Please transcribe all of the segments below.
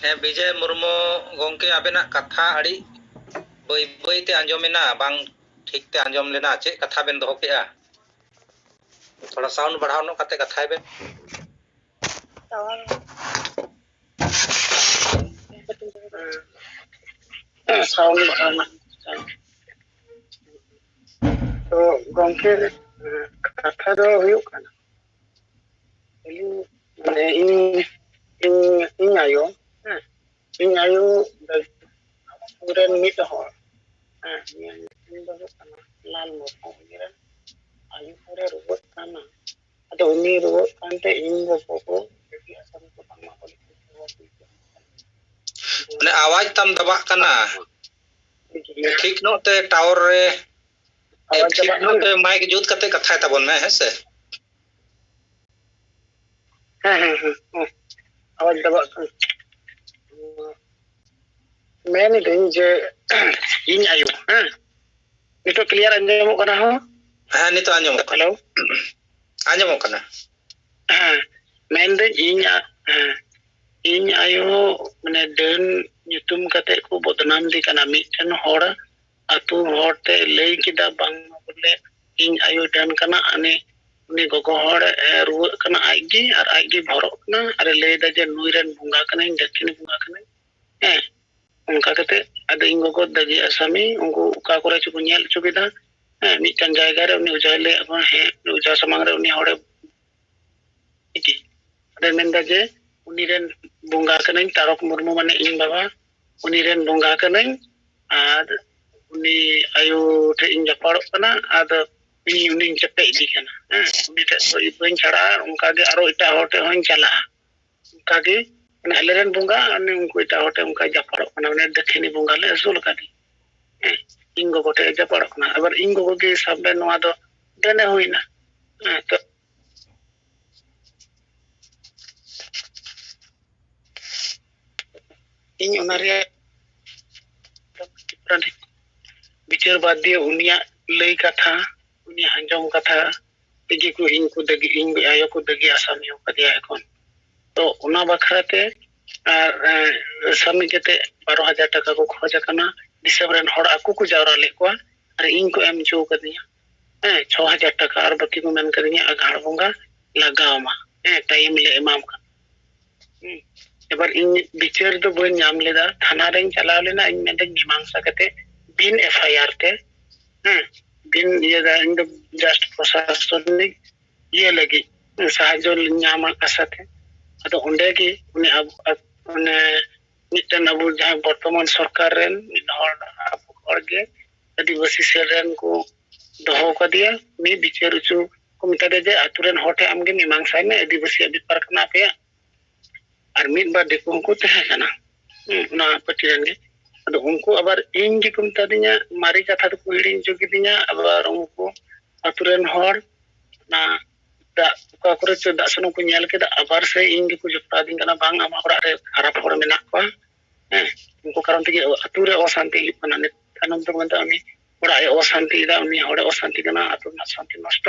विजय मुर्मू गोंके आबेना कथा अड़ी बई बई ते आंजोमेना बांग ठीक ते आंजोम लेना चे कथा बेन दोहो केआ थोड़ा साउंड बढ़ाओ नो कते कथा बेन साउंड बढ़ाना तो गोंके कथा दो हुयुग काना माने इन आयो पूरन मिट हो लाल मुर्मू आयु पूरे रुवत काना अदो उनी रुवत कांते इन गो को असम को तमा को ने आवाज तम दबा कना ठीक नो ते टावर रे ठीक नो ते माइक जुत कते कथा तबन में है से आवाज दबा मैंने दिन जे इन आयु नितो क्लियर अंजमो कना हो नितो अंजमो हेलो अंजमो कना मैं दिन इन आयु माने done nyutum kate ko bodnam di kana miten hor atu horte lei kida bang bole इन आयु done kana ane uni gogo hor ruwa kana aigi ar aigi borok kana ar lei da je nuiren bunga kana dakini bunga kana उनका कते अद इन गोगो दगी असमी उनको का करे छु nyel छु किदा mitten जायगा रे उनी उजाले अपन है उजा समांग रे उनी हड़े इति अदे मेंदा जे उनी रेन बुंगा कने तारक मुर्मू माने इन बाबा उनी रेन बुंगा कने आद उनी आयु थे इन जपाड़ो कना आद इन उनी चपे इदी कना उनी ते तो इबन छड़ा उनका के आरो इटा होटे होन चला उनका के अलेरन बुंगा अने उनको इटा होटे उनका जपाड़ो कना उनी दक्षिणी बुंगा ले असूल कादी इंगो गोटे जपाड़ो कना अबर इंगो के सबले नवा दो देने हुईना तो इन उनारे बिचार बादी उनिया लई कथा उनिया अंजम कथा तेगी को इन को दगी इन आयो को दगी आसामी हो कदिया एकोन तो उना बखराते सामी जते 12000 टाका को खोज कना डिसेबरन हड़ आकु को जावरा ले को अरे इन को एम जो कदिया 6000 टाका और बाकी को मन कदिया अगाड़ बुंगा लगावमा टाइम ले इमाम का एबार इन बिचार दो बन नाम लेदा थाना रे चलाव लेना इन में मीमांसा कते बिन एफआईआर ते बिन ये दा इन जस्ट प्रशासनिक ये लगी साहाय्य नाम आसाते अतो ओंडे की उनी अब उनी मिटन अब जहां वर्तमान सरकार रेन हर के आदिवासी सेरेन को दोहो कदिया मी बिचार चु को मितादे जे आतुरेन होटे आमगे मीमांसा में आदिवासी अभी परकना पे और मिट बार देखो को तहे kana ना पटिरन के अदो उनको अबर इन जी को मितादिया मारी कथा तो कुइडिन जोगिदिया अबर उनको आतुरेन हर ना दा का करे च दासनो को नेल के अबर से इन जी को जपता दिन kana बांग आमा ओरा रे खराब हर मेना को उनको कारण ते आतुरे अशांति kana ने कानून तो बनता আমি ओरा अशांति दा उनी हड़े अशांति kana आतु ना शांति नष्ट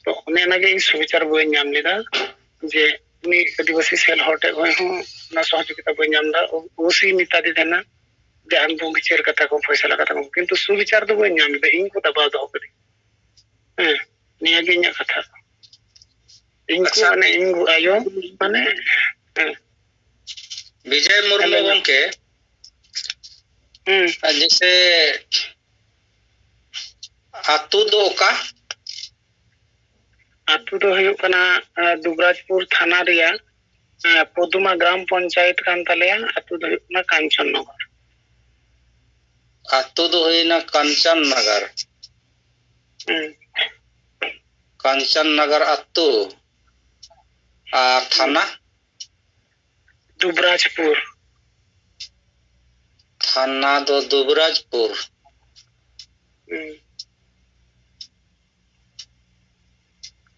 तो उन्हें ना के सुविचार बय नाम लेदा जे उनी आदिवासी सेल होटे होय हो ना सहयोगिता बय नाम दा ओसी मिता दे देना जे अनबो विचार कथा को फैसला कथा को किंतु सुविचार दो बय नाम दे इनको दबा दो करी निया के न्या कथा इनको माने इंगु आयो माने विजय मुर्मू गोंके जैसे आतु दो का आतु दो हुयो कना दुबराजपुर थाना रिया पदुमा ग्राम पंचायत कान तलेया आतु दो हुयो कना कांचन नगर आतु दो होइना कांचन नगर आतु आ थाना दुबराजपुर थाना दो दुबराजपुर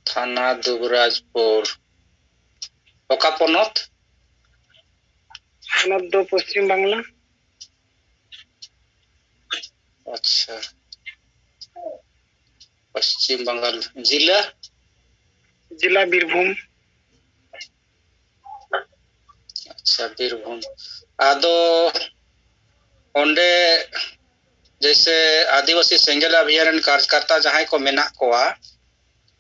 थाना दुबराजपुर ओका पनत दो पश्चिम बांग्ला अच्छा पश्चिम बंगाल जिला जिला बीरभूम अच्छा अच्छा बीरभूम आदो ओंडे जैसे आदिवासी सेंगेल अभियान कार्यकर्ता जहां को मेना कोआ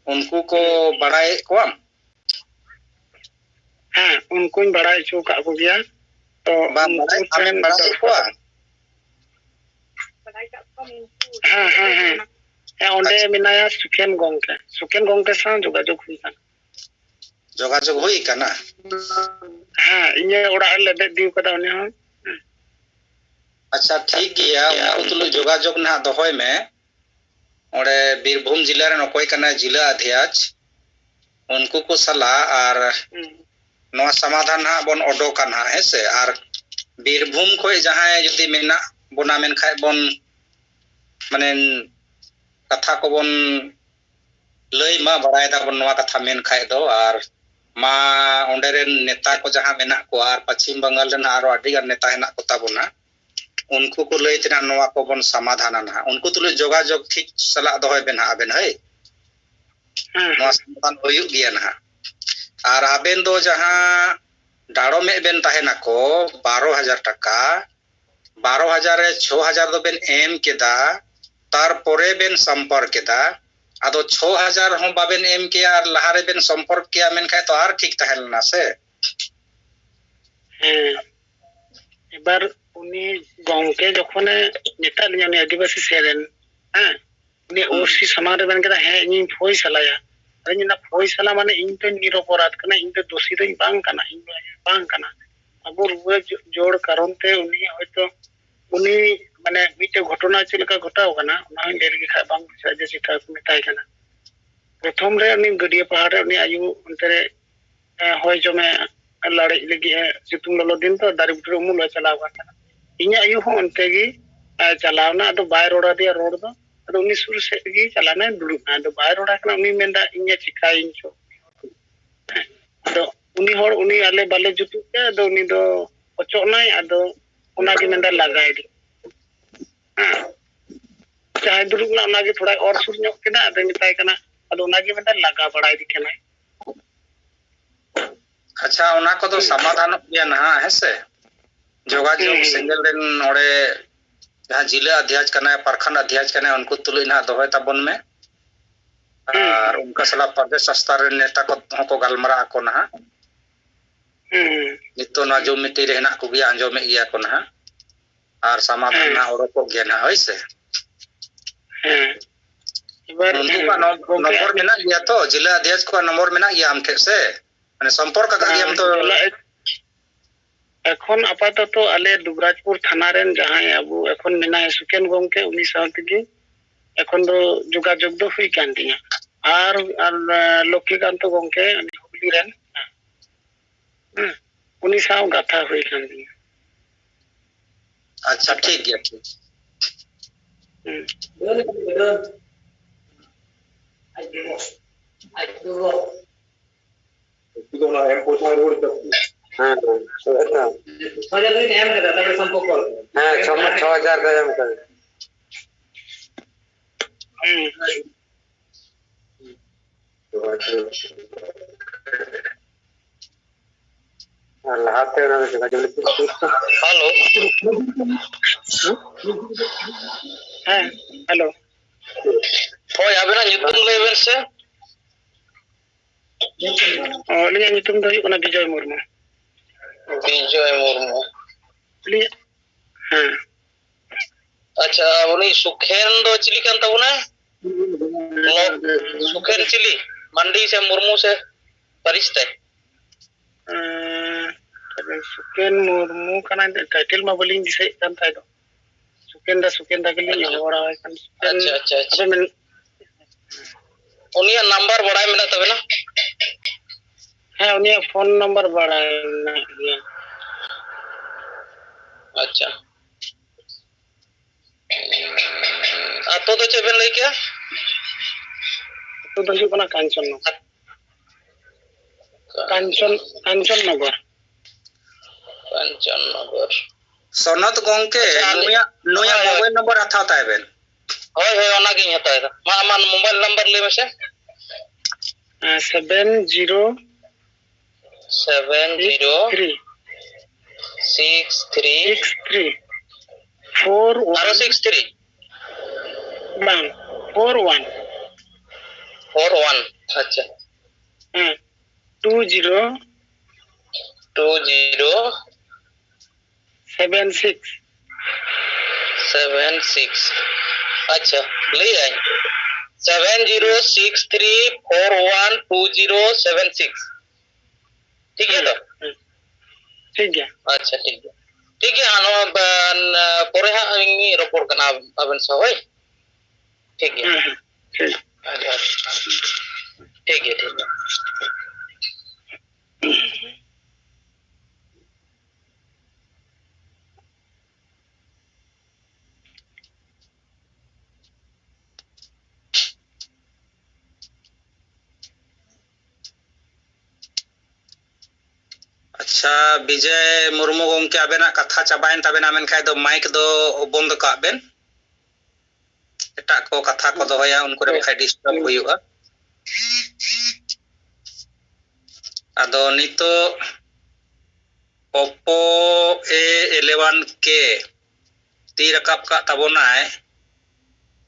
उनको को बड़ाई कोम हाँ उनको बड़ाई चो का को गया तो बड़ाई कोआ हाँ हाँ हाँ ओंडे मिनाया सुकेन गोंके सा जोगाजोग हुई काना जोगाजोग हुई काना हाँ इन्हें ओड़ा लेबे दियो कदा उन्हें हम अच्छा ठीक गया उनको तुलु जोगाजोग ना दोहय में ओडे बीरभूम जिला रे नकोय काना जिला अध्यक्ष उनको को सला और नवा समाधान हा बन ओडोका ना हेसे और बीरभूम खोय जहां जदी मेना बोना मेन खाय बन माने कथा को बन लई मा बड़ाय दा बन नवा कथा मेन खाय दो और मा ओंडे रे नेता को जहां मेना को और पश्चिम बंगाल रे आरो अडी गान नेता हेना को ताबोना उनको को लई तना नवा को बन समाधान ना उनको तुले जोगाजोग ठीक सला दोहय बेन आबेन है नवा समाधान होयु गिया ना और आबेन दो जहां डाड़ो में बेन ताहेना को 12,000 टका 12,000 रे 6,000 दो बेन एम केदा तार पोरे बेन संपर्क केदा आदो 6,000 हो बाबेन एम के और लहारे बेन संपर्क किया मेन खाय तो आर ठीक तहलना से एबार उनी गोंके जखने नेता लियाने आदिवासी सेरेन हां उनी ओसी समारे बन केदा है इन फोई सलाया अरे ना फोई सला माने इन तो निरपराध कना इन तो दोषी तो बांग कना इन बांग कना अब रुवे जोड़ कारण ते उनी होयतो उनी माने मिटे घटना चिलका घटाव कना ना लेर के खा बांग जे चिता मिटाय कना प्रथम रे उनी गडिया पहाड़ रे उनी आयु अंतरे होय जमे लड़े लगी सितुंग ललो दिन तो दारी बुटरे उमुल चलाव कना इन आयु हो अंते गी चलावना अदो बाय रोड़ा दिया रोड दो अदो उनी सुर से गी चलाना दुलुना अदो बाय रोड़ा कना उनी मेंदा इnya चिकाइन चो अदो उनी होड़ उनी आले बाले जुतु के अदो उनी दो ओचोनाय अदो उना गी मेंदा लगाय दी चाहे दुलुना उना गी थोड़ा और सुर ᱧᱚᱜ केदा अदो मिताय कना अदो उना गी मेंदा लगा बड़ाय दी केना अच्छा उना को तो समाधान गया ना हेसे जोगाजोग सिंगल दिन ओडे जहां जिला अध्यक्ष कना प्रखंड अध्यक्ष कना उनको तुलु ना दोहय ताबन में और उनका सला प्रदेश स्तर नेता को गलमरा को ना नितो ना जो मिटी रहना को गया अंजो में इया को ना और समाधान ना ओडो को गया ना होइसे उनको का नंबर में ना गया तो जिला अध्यक्ष को नंबर में ना गया हम से माने संपर्क का गया हम तो এখন আপাতত আলে দুবরাজপুর থানারেন যাহাই আবু এখন মিনা সুকেন গংকে উনি সাথে এখন তো যোগাযোগ দো হুই কান দিয়া আর আর লক্ষ্মীকান্ত গংকে আমি হুগলি রেন উনি সাও গাথা হুই কান দিয়া अच्छा ठीक गया ठीक itu na em posa road tak हाँ अच्छा 6,000 एम का था संपर्क कॉल हाँ 6,000 का एम कर अल्लाह हाथ ना हेलो हाँ हेलो होय आबेना nyutum level se लिया nyutum do हुई कना विजय मुर्मू हाँ अच्छा उनी सुखेन दो चिली कान तबुना सुखेन चिली मंडी से मुर्मू से परिस्ते सुकेन मुर्मू कना टाइटल मा बलिंग दिसे कान थाय दो सुकेन दा गली होरा कान अच्छा अच्छा अच्छा अबे उनिया नंबर बड़ाय मेना तबे ना हाँ उनिया फोन नंबर बड़ाय ना अच्छा आतो तो चेबेन लई क्या तो दजु कना कांचन नगर सनत गोंके नुया मोबाइल नंबर अथा ताइबेन होय होय ओना गिन हता है मा मोबाइल नंबर ले में से 70 703 63 41 आरो 63 bang 41 अच्छा 20 76 अच्छा ले आए 7063412076 ठीक है तो ठीक है अच्छा ठीक है हाँ परे हाँ इंगी रोपोर कना अबन सहोय ठीक है अच्छा ठीक है अच्छा विजय मुर्मू गोंके आबेना कथा चाबायन तबेना मेनखाय दो माइक दो बंद का बेन एटा को कथा को दोहया उनको रे बखाय डिस्टर्ब हुयुआ आदो नितो ओप्पो A11 के ती रकाब का तबोनाय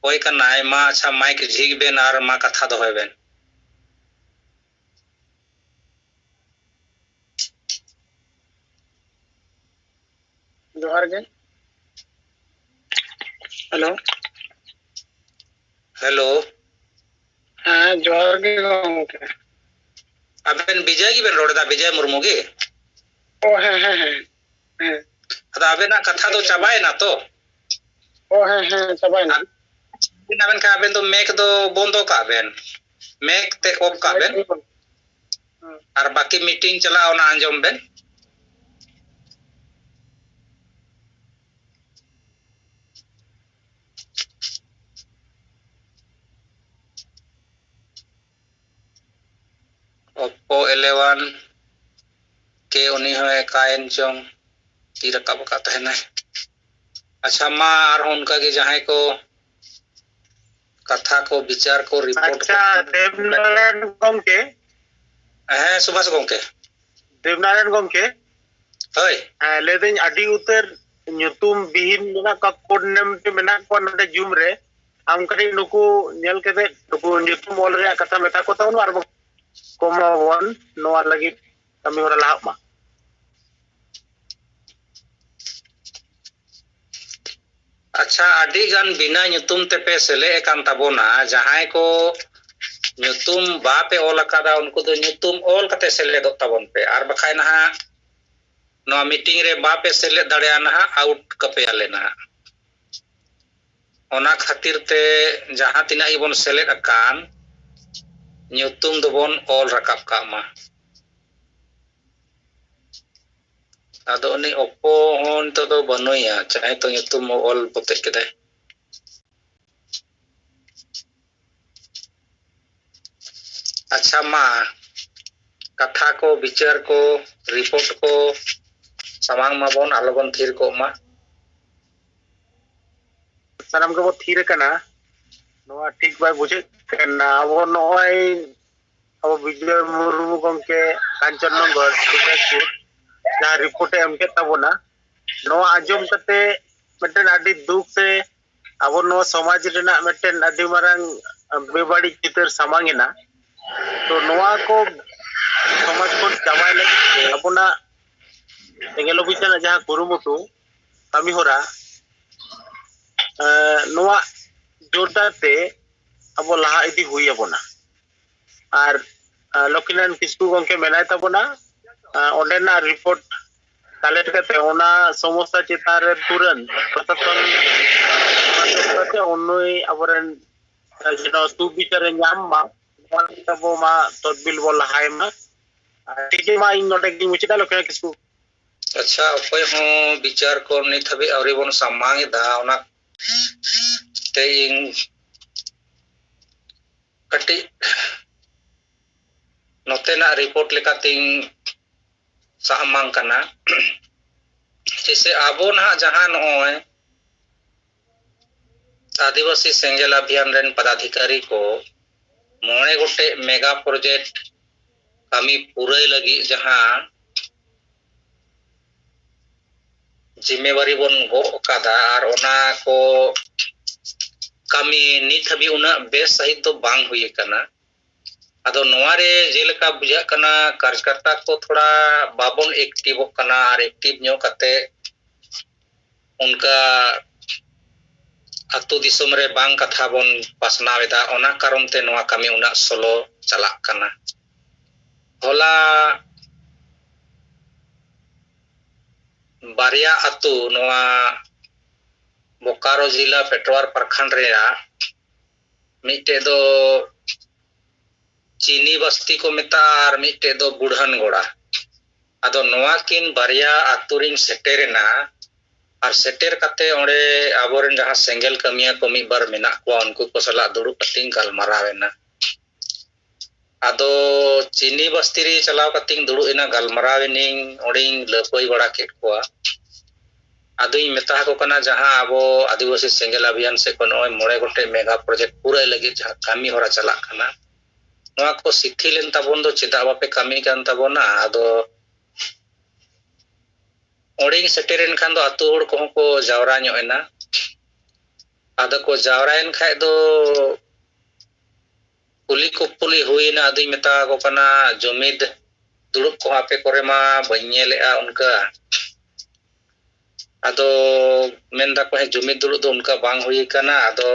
होय कनाय मा अच्छा माइक झिग बेन आर मा कथा दोहय बेन जोहार गे हेलो हाँ जोहार गे गोंके अबेन विजय की बेन रोडदा विजय मुर्मू गे ओ है अदा अबेना कथा दो चाबाय ना तो ओ है चाबाय ना बिना का अबेन तो मेक दो बंदो का बेन मेक ते ऑफ का बेन और बाकी मीटिंग चला ओना अंजम बेन ओप्पो 11 के उनी होय कायन चोंग ती रकाब का तहना अच्छा मा और उनका के जहां को कथा को विचार को रिपोर्ट अच्छा देवनारायण गोंके है सुभाष गोंके देवनारायण गोंके होय लेदिन अडी उतर nyutum bihin mena ka code name te mena ko nade jum re am kari nuku nyel kete nuku nyutum ol re kata meta ko taun ar koma won no lagi kami ora lahap ma अच्छा आदि गान बिना nyutum te pe sele ekan tabona jahay ko nyutum ba pe ol akada unku do nyutum ol kate sele do tabon pe ar bakhay na no meeting re ba pe sele dare na out kape ale na ona khatir te jahan tina ibon sele akan nyutum do bon ol rakap ka ma ado ni oppo hon to do banoya chahe to nyutum ol pote kedai अच्छा मा कथा को विचार को report को समांग माबोन आलोबन their को मा sanam ko thir kana no ठीक बाय बुझे kana abo noy abo Vijay Murmu gomke Kanchan Nongor Subekpur na report em ke tabona no ajom kate meten adi duk se abo no samaj rena meten adi marang bebadi chitar samangena to noa ko samaj ko jamai lagi apuna engelo bichana jaha kurumutu kami hora noa जोरदार ते अब लहा इदी हुई अबोना और लोकिनान किसकु गंके मेनाय तबोना ओंडेना report collect करते ओना समस्या चितार तुरंत प्रशासन करते ओनुई अबरन जनो तू बिचारे नाम मा तबो मा तदबिल बोल हाय मा ठीक है मा इन नोटे की मुचिता लोकिना किसकु अच्छा ओपय हो विचार को नित हबे अवरी बन समांग दा ओना ते कटी नोतेना रिपोर्ट लेका तिंग सामांग कना जैसे आबो ना जहां नय आदिवासी सेंगेल अभियान रेन पदाधिकारी को मोणे गोटे मेगा प्रोजेक्ट कमी पूरे लगी जहां जिम्मेवारी बन गो कादा और ओना को कमी नित हबी उना बेस सहित तो बांग हुई कना अदो नोवारे जेलका बुझा कना कार्यकर्ता को थोड़ा बाबन एक्टिव कना और एक्टिव न्यो कते उनका अतु दिसम रे बांग कथा बन पासनावेदा ओना कारण ते नोवा कमी उना सोलो चला कना होला बारिया अतु नोवा बोकारो जिला पेटवार प्रखंड रे मिटे दो चीनी बस्ती को मेता और मिटे दो बुढ़न गोड़ा अदो नोवा किन बारिया अतुरिन सेटेरेना और सेटेर कते ओंडे आबोरेन जहां सेंगेल कमिया को मी बार मेना को उनको को सला दुरु पतिंग गलमरावेना अदो चीनी बस्ती रे चलाव कतिंग दुरु इना गलमरावेनिंग ओडिंग लपई बड़ा केट को अदुई मेता को कना जहां आबो आदिवासी सेंगेल अभियान से को नय मोड़े गोटे मेगा प्रोजेक्ट पूरा लगे जहां कामी होरा चला कना नोआ को सिथिलेन ताबोन दो चिदा बापे कामी कान ताबोना अदो ओडिंग सेटेरेन खान दो अतु होड़ को जावरा ᱧᱚᱜ अदो को जावरायन खाय दो कुली कुपुली हुईना अदुई मेता को कना जुमिद दुरुप को आपे करे मा बन्नेलेआ उनका अदो मेंदा को जुमिद दुरुप दो उनका बांग हुई कना अदो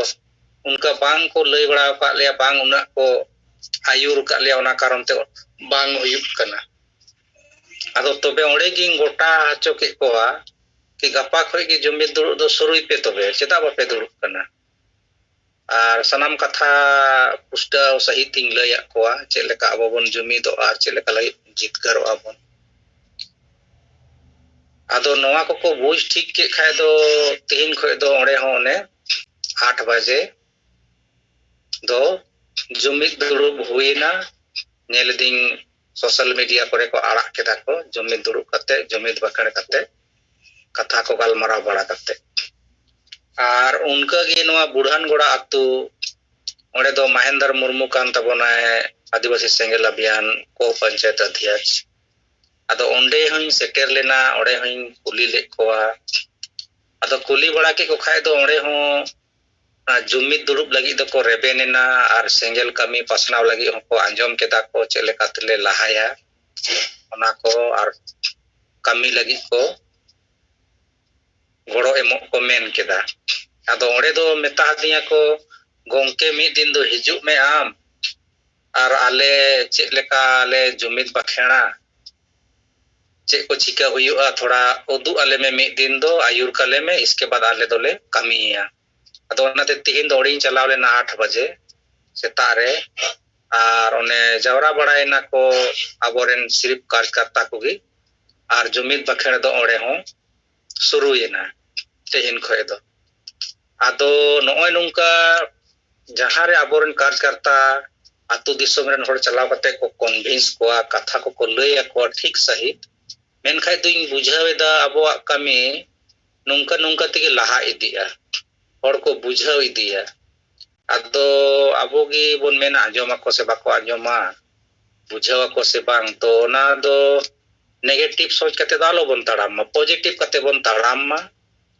उनका बांग को लई बड़ा का ले बांग उना को आयुर का ले ओना कारण ते बांग हुई कना अदो तबे ओडे गिंग गोटा हचो के कोआ कि गपा खय कि जुमिद दुरुप दो शुरुई पे तबे चेदा बापे दुरुप कना और सनाम कथा पुष्टा सही तिंग लया कोआ चेलेका अबोबन जुमिदो और चेलेका लई जितकरो अबन अदो नोवा को बुझ ठीक के खाय दो तीन खय दो ओडे होने 8 बजे दो जुमिद दुरुप हुईना नेलदिंग सोशल मीडिया करे को आड़ा केदा को जुमिद दुरुप कते जुमिद बकड़ कते कथा को गलमराव बड़ा कते और उनका गे नोवा बुढ़ान गोड़ा अतु ओडे दो महेंद्र मुर्मू कान तबोनाय आदिवासी सेंगेल अभियान को पंचायत अध्यक्ष अदो ओंडे हई सेटेर लेना ओडे हई कुली ले कोआ अदो कुली बड़ा के को खाय दो ओडे हो जुमिद दुरुप लगी दो को रेबेनेना और सेंगेल कमी पसनाव लगी को अंजम केदा को चेले कातले लहाया ओना को और कमी लगी को गोड़ो एमो को मेन केदा अदो ओडे दो मेता दिया को गोंके मी दिन दो हिजु में आम और आले चे लेका आले जुमिद बखेड़ा चे को चिका हुआ थोड़ा उदू आले में मी दिन दो आयुर कले में इसके बाद आले दोले कमिया अदो ओनाते तीन दौड़ी चलाव लेना 8 बजे सेतारे और ओने जवरा बड़ायना को आबोरेन सिर्फ कार्यकर्ता कोगी और जुमिद बखेड़ दो ओडे हो शुरुयना तेहिन खय दो अदो नोय नुंका जहां रे आबोरेन कार्यकर्ता अतु दिसम रेन होड़ चलाव कते को कन्विंस कोआ कथा को लय को ठीक सहित मेन खाय दुई बुझावेदा अबो कमी नुंका नुंका तिगे लहा इदिया होड़ को बुझाव इदिया अदो अबोगी बोन मेना आंजोमा को से बाको आंजोमा बुझाव को से बांग तो ना दो नेगेटिव सोच कते दालो बन ताड़ाम पॉजिटिव कते बन ताड़ाम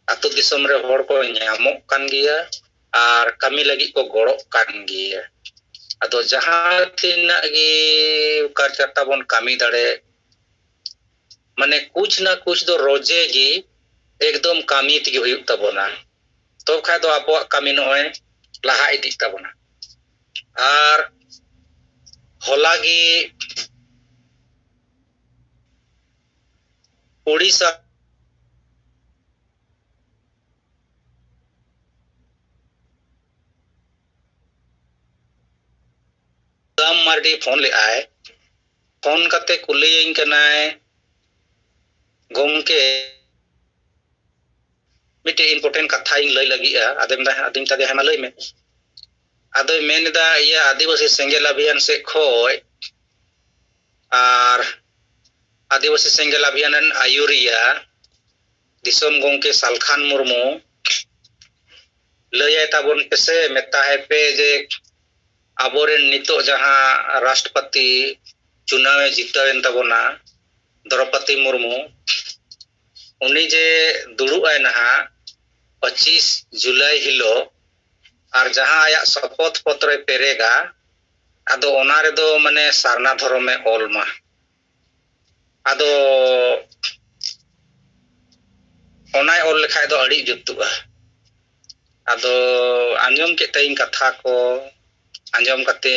अतु दिसम रे होड़ को न्यामो कान गिया और कमी लगी को गोड़ो कान गिया अदो जहां तिना गी कार्यकर्ता बन कमी दाड़े माने कुछ ना कुछ दो रोजे गी एकदम कमी तिगे हुई तबोना तो खाय दो आपो कमी नोय लहा इदी तबोना और होलागी उड़ीसा दाम मार्डी फोन ले आए फोन कते कुलियिन कनाय गोमके मिटे इम्पोर्टेंट कथा इन लय लगी आदिम तादे हमा लय में आदो मेनदा या आदिवासी सेंगेल अभियान से खोय और आदिवासी सेंगेल अभियान आयुरिया दिसम गोंके सालखान मुर्मू लय ताबोन पेसे मेता है पे जे आबोरेन नितो जहां राष्ट्रपति चुनाव जीतवेन ताबोना द्रौपदी मुर्मू उनी जे दुड़ुब आय नहा 25 जुलाई हिलो और जहां आया शपथ पत्र पेरेगा आदो ओना रे दो माने सारना धर्मे ओलमा आदो ओनाय ओल लेखाय दो अड़ी जुतुआ आदो आंजम के तई कथा को आंजम कते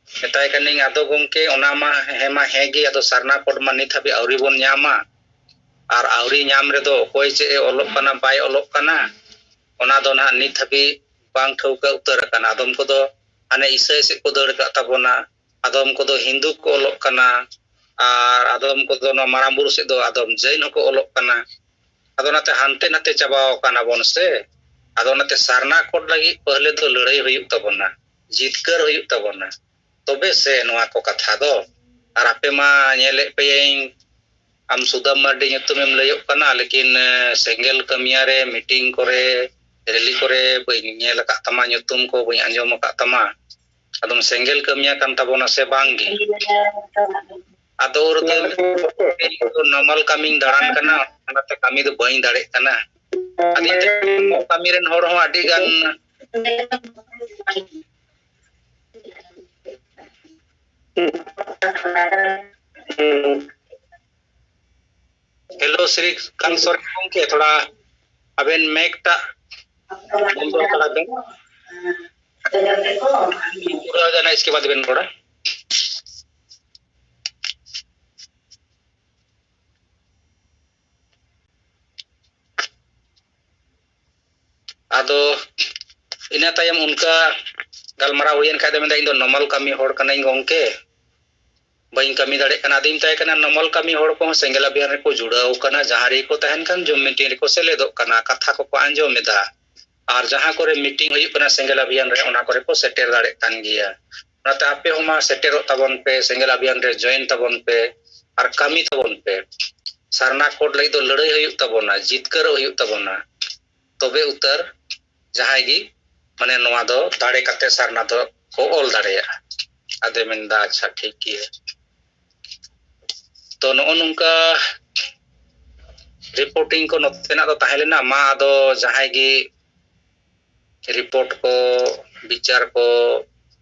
मेताय कनिंग आदो गोंके ओना मा हेमा हेगे आदो सारना कोड मा नित हबी आउरी बोन न्यामा और आउरी न्याम रे दो कोई चे ओलोक कना बाय ओलोक कना ओना दो ना नित हबी बांग ठौका उतर कना आदम को दो आने ईसाई से को दड़ का तबोना आदम को दो हिंदू को ओलोक कना और आदम को दो ना मारामुर से दो आदम जैन को ओलोक कना आदो नाते हानते नाते चबाओ कना बोन से आदो नाते सारना कोड लगी पहले तो लड़ाई हुई तबोना जीतकर हुई तबोना तबे से नोआ को कथा दो और आपे मा नेले पेइंग आम Sudam Mardi nyutumem layok kana लेकिन सेंगेल कमिया रे मीटिंग करे रैली करे बई नेल का तमा nyutum को बई अंजम का तमा आदम सेंगेल कमिया kan tabona se bangi ador तो नॉर्मल कमिंग दाड़ान कना नाते कमी दो बई दाड़े कना आदि कमी रेन हर हो आडी गान हेलो श्री कंसर के थोड़ा अबेन मैक टा बंद करा दें पूरा जाना इसके बाद बेन थोड़ा आदो इना तायम उनका गलमरा हुयन खाय दे इन दो नॉर्मल कमी होड़ कना गोंके बई कमी दाड़े कना दिन ताय कना नॉर्मल कमी होड़ को सेंगेल अभियान रे को जुड़ाव कना जहां रे को तहन कन जो मीटिंग रे को सेलेदो कना कथा को आंजोमेदा और जहां करे मीटिंग हुई कना सेंगेल अभियान रे ओना करे को सेटेर दाड़े कान गिया नाते आपे होमा सेटेरो तबन पे सेंगेल अभियान रे जॉइन तबन पे और कमी तबन पे सारना कोड लई दो लड़ाई हुई तबना जीतकर हुई तबना तबे उतर जहां गी माने नोआ दो दाड़े कते सारना दो को ओल दाड़ेया आदे मेंदा अच्छा ठीक किए तो नोनुका रिपोर्टिंग को नोतेना तो ताहेलेना मा आदो जहां गी रिपोर्ट को विचार को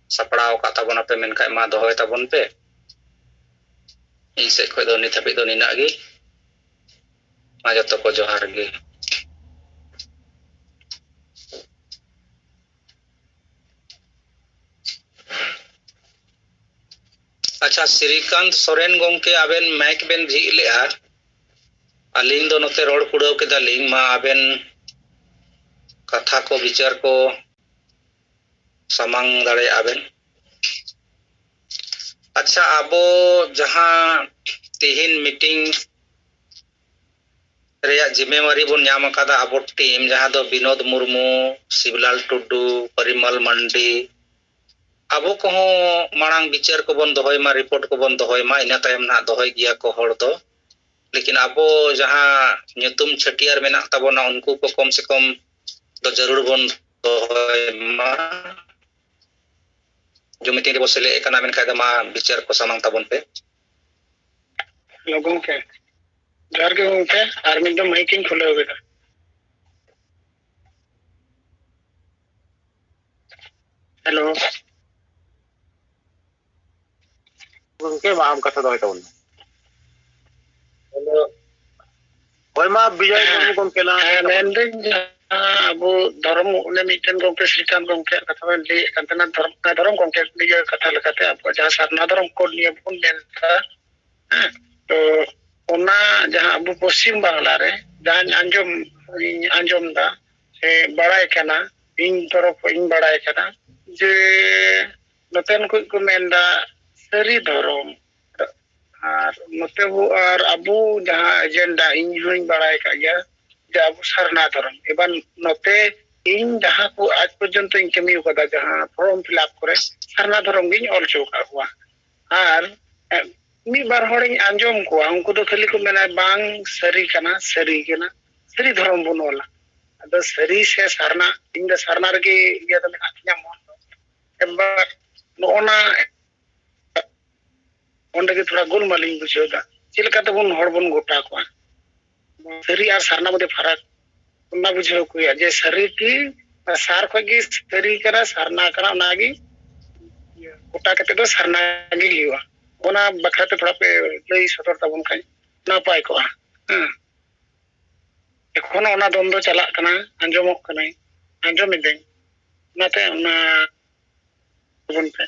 सपड़ाव का तबना पे मेनका मा दोय तबन पे इन से को दो नित हबी दो निना गी मा जतो को जोहार गी अच्छा श्रीकांत सोरेन गोंके आबेन मैक बेन झिग लेआ अलिंग दो नोते रोड कुड़ाव के दालिंग मा आबेन कथा को विचार को समांग दाड़े आबेन अच्छा आबो जहां तिहिन मीटिंग रेया जिम्मेवारी बोन नाम कादा आबो टीम जहां दो विनोद मुर्मू शिवलाल टुडू परिमल मंडी आबो को मांग विचार को बन दोहय मा रिपोर्ट को बन दोहय मा इना तायम ना दोहय गिया को हड़ दो लेकिन आबो जहां nyutum छटियार मेना तबोना उनको को कम से कम तो जरूर बन दोहय मा जो मीटिंग रे बसले एकना मेन खायदा मा विचार को समांग तबन पे लोगों के घर के होंगे आर्मी दो माइकिंग खुले हो गए हेलो उनके वाम कथा दोय तबन हेलो होय मा विजय मुर्मू को केला मेंदिंग अबो धर्म ने मिटन को श्रीकांत गोंके कथा में ले कंतना धर्म गोंके लिए कथा लकाते आपको जहां सारना धर्म को लिए बुन लेता तो ओना जहां अबो पश्चिम बांग्ला रे जहां अंजम दा से बड़ाई कना इन तरफ इन बड़ाई कना जे नतन को मेंदा सरी धर्म और नते वो और अबो जहां एजेंडा इन हुई बड़ाई का गया जाबो सारना धर्म एबान नते इन जहां को आज पर्यंत इन कमी होदा जहां फॉर्म फिलअप करे सारना धर्म गिन ऑल चौका हुआ और मी बार होड़िन अंजम को उनको तो खाली को मेना बांग सरी कना सरी धर्म बनोला अद सरी से सारना इन द सारना रे ये तो मेना तिया मन एबार नोना ओंडे के थोड़ा गुलमालिंग बुझोदा चिलका तो बन हड़ बन गोटा को सारी और सारना मध्य फरक उन्ना बुझाव को जे सारी की सार खगी सारी करा सारना करा उनागी गोटा कते दो सारना गे हिवा ओना बखरा पे थोड़ा पे लई सतर तबन खाई नापाय को एखोन ओना द्वंद्व चला कना अंजमक कना अंजम इदें नाते ओना बन पे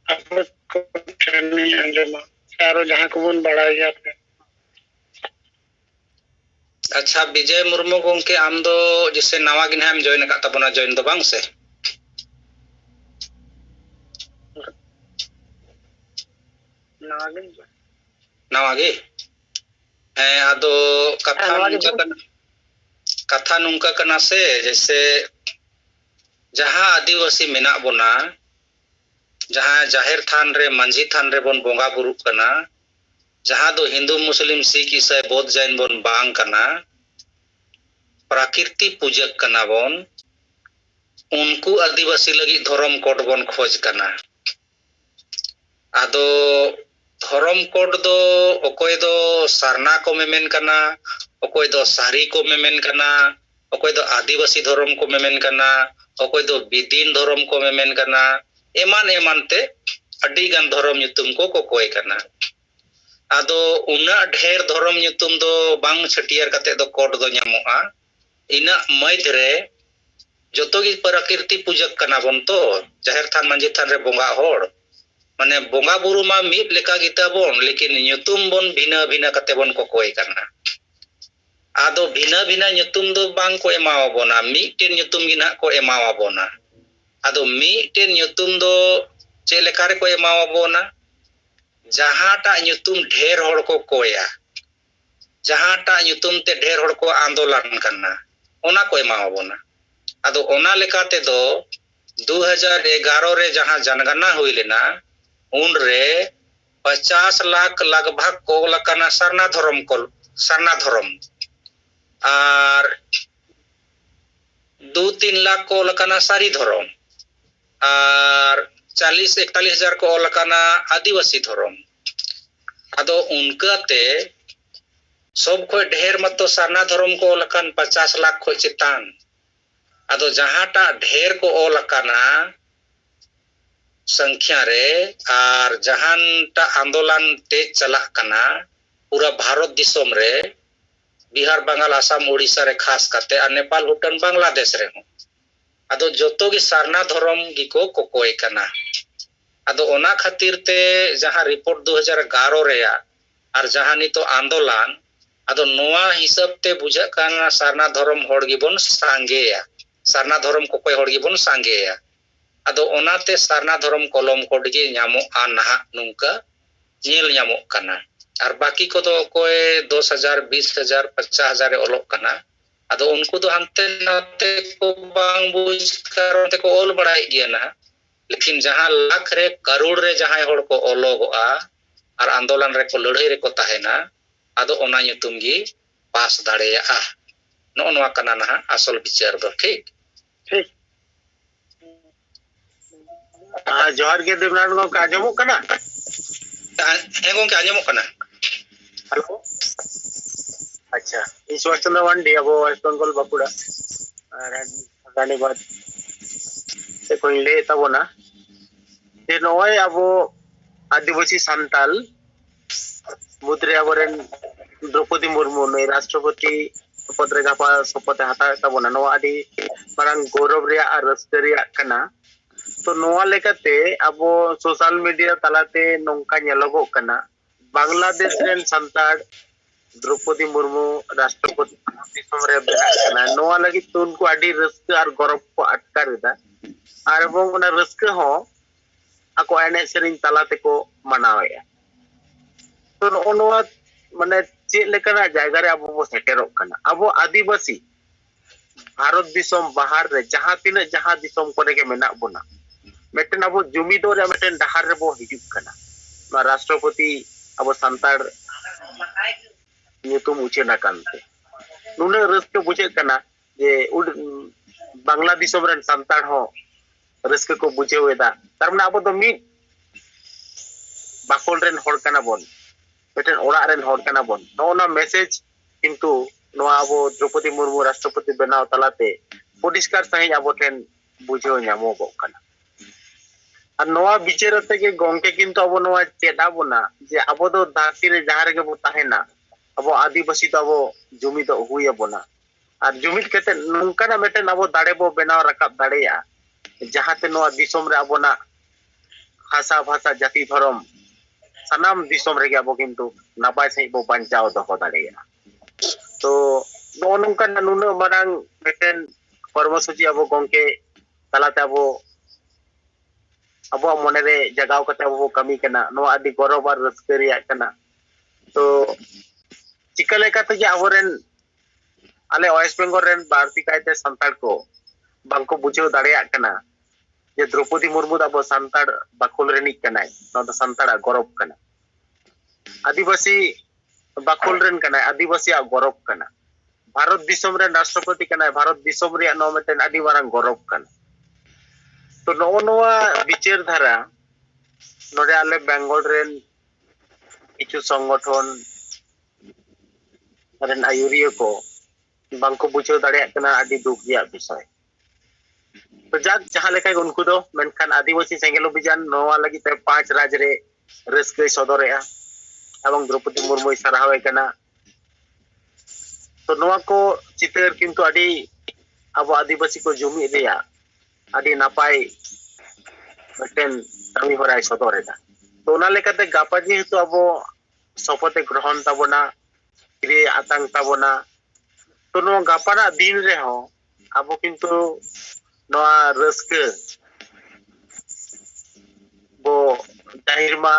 अब को ट्रेनिंग अंजम आरो जहां को बन बड़ा गया पे अच्छा विजय मुर्मू गोंके आम दो जिसे नवा गिन हम जॉइन का तबना जॉइन दो बांग से नवा गे आदो कथा नुंका कना से जैसे जहां आदिवासी मेना बोना जहां जाहिर थान रे मंझी थान रे बन बोंगा बुरु कना जहां दो हिंदू मुस्लिम सिख ईसाई बौद्ध जैन बन बांग कना प्रकृति पूजक कना बन उनको आदिवासी लगी धर्म कोड बन खोज कना आदो धर्म कोड दो ओकोय दो सरना को मेमेन कना ओकोय दो सारी को मेमेन कना ओकोय दो आदिवासी धर्म को मेमेन कना ओकोय दो बिदिन धर्म को मेमेन कना एमान एमान ते अडी गान धर्म nyutum को कोय कना आदो उना ढेर धर्म nyutum दो बांग छटियर कते दो कोड दो ᱧᱟᱢᱚᱜᱼᱟ इना मध्य रे जोतो गी प्रकृति पूजक कना बन तो जाहिर थान मंझी थान रे बोंगा होड़ माने बोंगा बुरु मा मिद लेका गिता बोन लेकिन nyutum bon भिना भिना कते बन को कोय कना आदो भिना भिना nyutum दो बांग को एमावा बोना मिटेन nyutum गी ना को एमावा बोना आदो मिटेन nyutum दो चे लेका रे को एमावा बोना जहाटा nyutum ढेर होड़ को कोया जहाटा nyutum ते ढेर होड़ को आंदोलन करना ओना को एमावा बोना आदो ओना लेकाते दो 2011 रे जहां जनगणना हुई लेना उन रे 50 लाख लगभग को लकना सरना धर्म और 2-3 लाख को लकना सारी धर्म और 40-41 हजार को लकना आदिवासी धर्म आदो उनका ते सब को ढेर मत सरना धर्म को लकन 50 लाख को चितान आदो जहाटा ढेर को लकना संख्या रे और जहानटा आंदोलन तेज चला कना पूरा भारत दिसोम रे बिहार बंगाल आसाम ओडिशा रे खास करते और नेपाल भूटान बांग्लादेश रे हो आदो जोतो गी सरना धर्म गी को कोय कना आदो ओना खातिर ते जहां रिपोर्ट 2011 रे और जहां नि तो आंदोलन आदो नोआ हिसाब ते बुझा कना सरना धर्म होड़ गी बन सांगेया सरना धर्म को कोय होड़ गी बन सांगेया आदो ओनाते सरना धर्म कलम कोड गी ᱧᱟᱢᱚᱜ आ नहा नुंका जेल ᱧᱟᱢᱚᱜ कना और बाकी को तो कोई 10,000 20,000 50,000 ओलोक कना आदो उनको तो हंते नाते को बांग बुझ करते को ओल बड़ाई गया ना लेकिन जहां लाख रे करोड़ रे जहां होड़ को ओलोगआ और आंदोलन रे को लड़ाई रे को ताहेना आदो ओना nyutum गी पास दाड़ेया नो नोआ कना ना असल विचार दो ठीक ठीक जोहर के देवनाथ को आजमो कना गोंके आजमो कना हेलो अच्छा इस वचन वंडी अब वेस्ट बेंगल बाकुड़ा रानीबाद से कोई ले तबना जे नय अब आदिवासी सांताल मुद्रे अबरेन द्रौपदी मुर्मू नय राष्ट्रपति पद रे गापा शपथ हाता तबना नो आदि मारांग गौरव रे आ रस्ते रे कना तो नोआ लेकाते अब सोशल मीडिया तलाते नोंका नेलोगो कना बांग्लादेश रेन संताड़ द्रौपदी मुर्मू राष्ट्रपति दिसम रे बेना कना नोआ लगी तो उनको आडी रस्क और गौरव को अटकारेदा और एवं ओना रस्क हो आको एने सेरिन तलाते को मनावेया तो नोआ माने चे लेकना जायगा रे अब बो सेटेरो कना अब आदिवासी भारत दिसम बाहर रे जहां तिना जहां दिसम कोरे के मेना बोना मेटन अब जुमिदो रे मेटन डहार रे बो हिजुक कना राष्ट्रपति अब संताड़ nyutum ucena kante nuna raske buje kana je bangla disom ren santar ho raske ko buje weda tarmana abo do mid bakol ren hor kana bon meten ora ren hor kana bon no na message किंतु नवा अबो द्रौपदी मुर्मू राष्ट्रपति बनाव तलाते परिष्कार सही अबो ठेन बुझो नामोगो कना और नवा विचारते के गोंके किंतु अबो नवा चेदा बोना जे अबो दो धरती रे जहां रे बो ताहेना अबो आदिवासी तो अबो जुमिद हुई बोना और जुमिद केते नंकाना मेटे अबो दाड़े बो बनाव रकाब दाड़ेया जहां ते नवा दिसोम रे अबोना भाषा भाषा जाति धर्म सानाम दिसोम रे अबो किंतु नापाय सही बो बांचाव दो दाड़ेया तो नो नंकाना नुनो मारांग मेटेन कर्मसूची अबो गोंके तलाते अबो अबो मने रे जगाव कते अबो कमी कना नो आदि गौरव और रस्के रिया कना तो चिका लेका ते अबोरेन आले वेस्ट बेंगल रेन भारती कायते संताड़ को बांको बुझो दाड़ेया कना जे द्रौपदी मुर्मू अबो संताड़ बाकुल रेनी कना नो तो संताड़ गौरव कना आदिवासी बाकुल रेन कना आदिवासी गौरव कना भारत दिसोम रे राष्ट्रपति कना भारत दिसोम रे नो मेटेन आदि मारंग गौरव कना तो नो नोवा विचार धारा नोडे आले बेंगल रेन किछु संगठन रेन आयुरिया को बांको बुझो दाड़ेया कना आदि दुख रिया विषय तो जाक जहां लेका उनको दो मेनखान आदिवासी सेंगेल अभियान नोवा लगी ते 5 राज रे रस्के सदरेया एवं द्रौपदी मुर्मू सराहवे कना तो नोवा को चितर किंतु आदि अब आदिवासी को जुमी रिया आदि नापाय मेटेन कमी होराय सदरेदा तो ओना लेकाते गापा जी तो अब शपथ ग्रहण ताबोना क्रिय आतंक ताबोना तो नो गापाना दिन रे हो अब किंतु नोआ रस्के बो जाहिरमा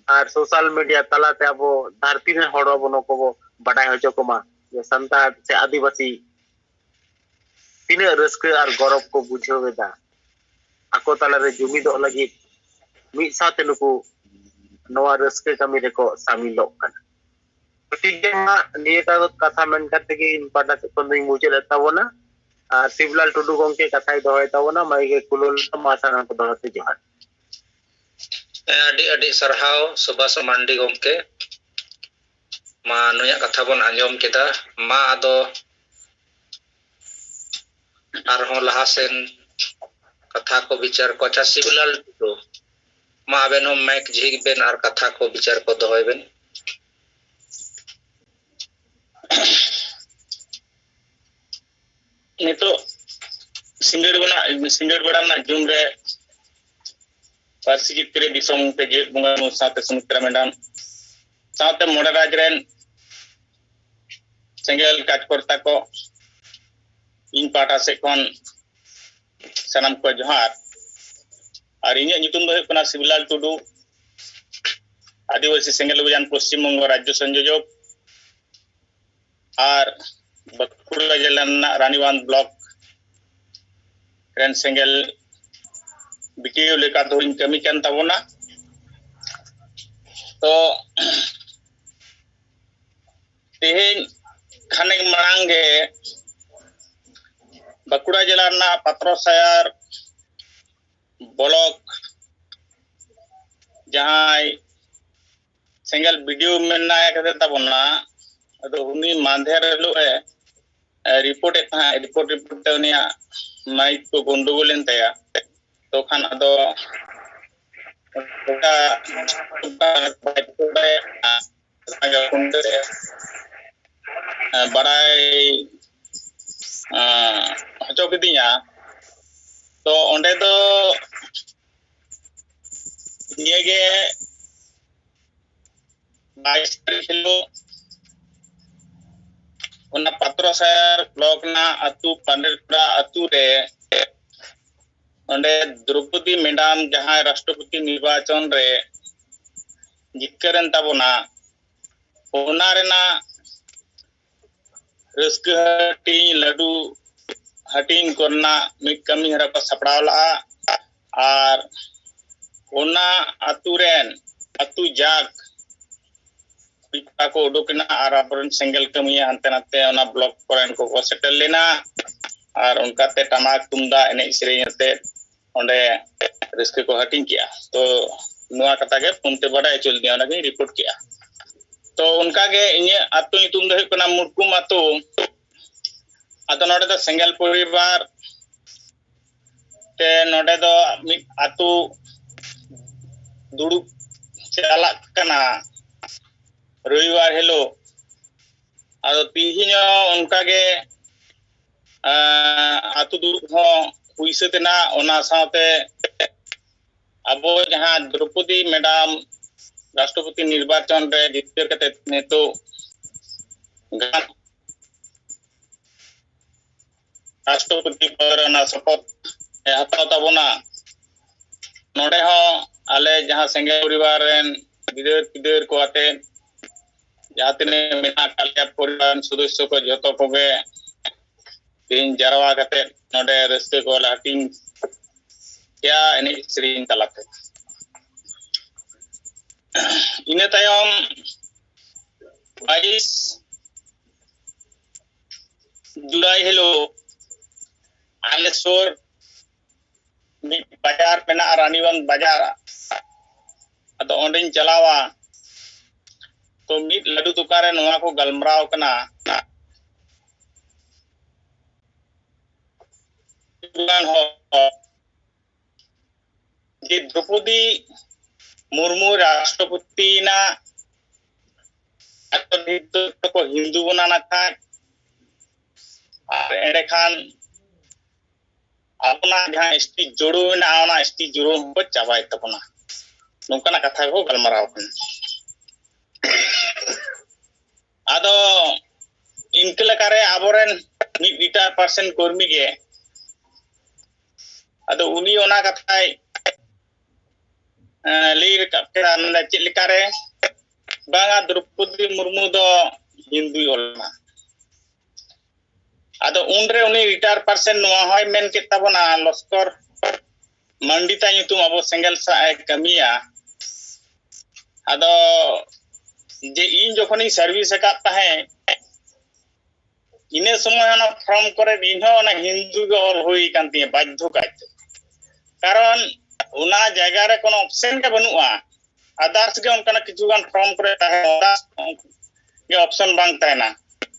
और सोशल मीडिया तलाते अब धरती रे हड़ बनो को बडाय होजो कोमा जे संताड़ से आदिवासी तीन रस्के और गौरव को बुझेवेदा आको तला रे जुमिदो लगी मी साथे नुकु नोआ रस्के कमी रे को शामिलो कना ठीक है निये कथा मेन करते कि इन पाटा कोन मुझे लेता वो ना शिवलाल टुडू गोंके कथाई दोहय ताबोना माइगे कुलुल मासाना को दोहते जोहार अडी अडी सरहाव सुभाष मांडी गोंके मा नुया कथा बोन आंजम केदा मा आदो आरहों लहासेन कथा को विचार को अच्छा शिवलाल टुडू मा आबेन हम मैक झिग बेन आर कथा को विचार को दोहय बेन नितो सिंगड़ बड़ा ना जुम रे पारसी जितरे दिसोम पे जेट बुंगा नु साथे सुमित्रा मैडम साथे मोड़ा राज रेन सेंगेल काजकर्ता को इन पाटा से कोन सनम को जोहार और इन्हें नितुम दो कना शिवलाल टुडू आदिवासी सेंगेल अभियान पश्चिम बंग राज्य संयोजक और बकुड़ा जिला रानीवान ब्लॉक रेन सेंगेल बीटीओ लेका तो इन कमी कान ताबोना तो तेहेन खाने मांगे बकुड़ा जिला ना पात्रोसायर ब्लॉक जहां सेंगेल वीडियो में ना कदे ताबोना अदो उनी मांधेर लो रिपोर्ट उनिया माइक को गंडगोल तया तो खान अदो बड़ाई हचो किदिया तो ओंडे दो नियगे 22 तारीख हिलो उना पात्रोसायर ब्लॉक ना अतु पंडितपुरा अतु रे ओंडे द्रौपदी मैडम जहां राष्ट्रपति निर्वाचन रे जितकरन ताबोना ओना रेना रस्क हटिंग लड्डू हटिंग करना मिक कमी हरा पर सपड़ावला और ओना अतु रेन अतु जाक पिता को उडुकना और अपन सिंगल कमिया हंते नाते ओना ब्लॉक कोरेन को सेटल लेना और उनका ते टमाक तुमदा एने सेरेते ओंडे रिस्क को हटिंग किया तो नुआ कथा के पुनते बड़ा चल दिया ना रिपोर्ट किया तो उनका के इnye अतु nyutum do kana Murkum अतु ado node do Sengal परिवार te node do mid अतु दुड़ुब चलाक kana रविवार हेलो ado तिहिनो उनका के अतु दुड़ुब हो हुइसे तेना ओना साथे अब जहाँ द्रौपदी मैडम राष्ट्रपति निर्वाचन रे जितर कते नेतो राष्ट्रपति पद शपथ हताव तबना नोडे हो आले जहाँ सेंगे परिवार रेन गिदर पिदर को आते जहाँ तिने मेना कालिया परिवार सदस्य को जतो कोगे तीन जरवा कते नोडे रस्ते को लाटिंग क्या एने श्रीन तलाते इने तायम 22 जुलाई हेलो आलेश्वर बाजार पेना रानीवंत बाजार अतो ओंडिन चलावा तो मिट लड्डू दुकान रे नोवा को गलमराव कना दुकान हो जे द्रौपदी मुर्मू राष्ट्रपति ना को हिंदू बना ना था एंडे खान अपना जहाँ एसटी जोड़ो ना आना एसटी जोड़ो को चाबाय तबना नोंकना कथा को गलमराव कन आदो इनके लकारे आबोरेन मिड रिटायर पर्सन कर्मी के आदो उनी ओना कथाय लीर कपड़ा नंदा चिलिकारे बांगा द्रौपदी मुर्मू दो हिंदू ओलना आदो उनरे उनी रिटायर पर्सन नोआ होय मेन के तबना लस्कर मंडिता युतुम अब सेंगल सा कमिया आदो जे इन जखनी सर्विस का ताहे इने समय ना फॉर्म करे इनहो ना हिंदू के ऑल होई कांती बाध्य काते कारण उना जगह रे कोनो ऑप्शन के बनुआ अदर्स के उनका किछु गान फॉर्म करे ताहे के ऑप्शन बांग ताहेना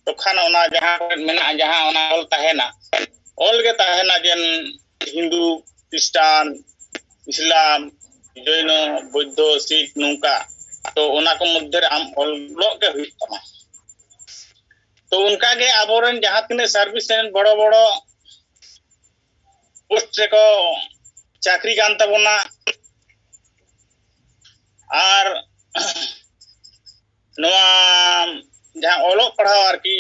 तो खान उना जहां मेना जहां उना ऑल ताहेना ऑल के ताहेना जेन हिंदू क्रिश्चियन इस्लाम जैन बौद्ध सिख नुका तो उना को मध्य रे आम ऑल के हुई तमा तो उनका के आबोरन जहां तिने सर्विस बड़ो बड़ो पोस्ट रे को चाकरी कान तबना और नोआ जहां ओलो पढ़ाओ आर की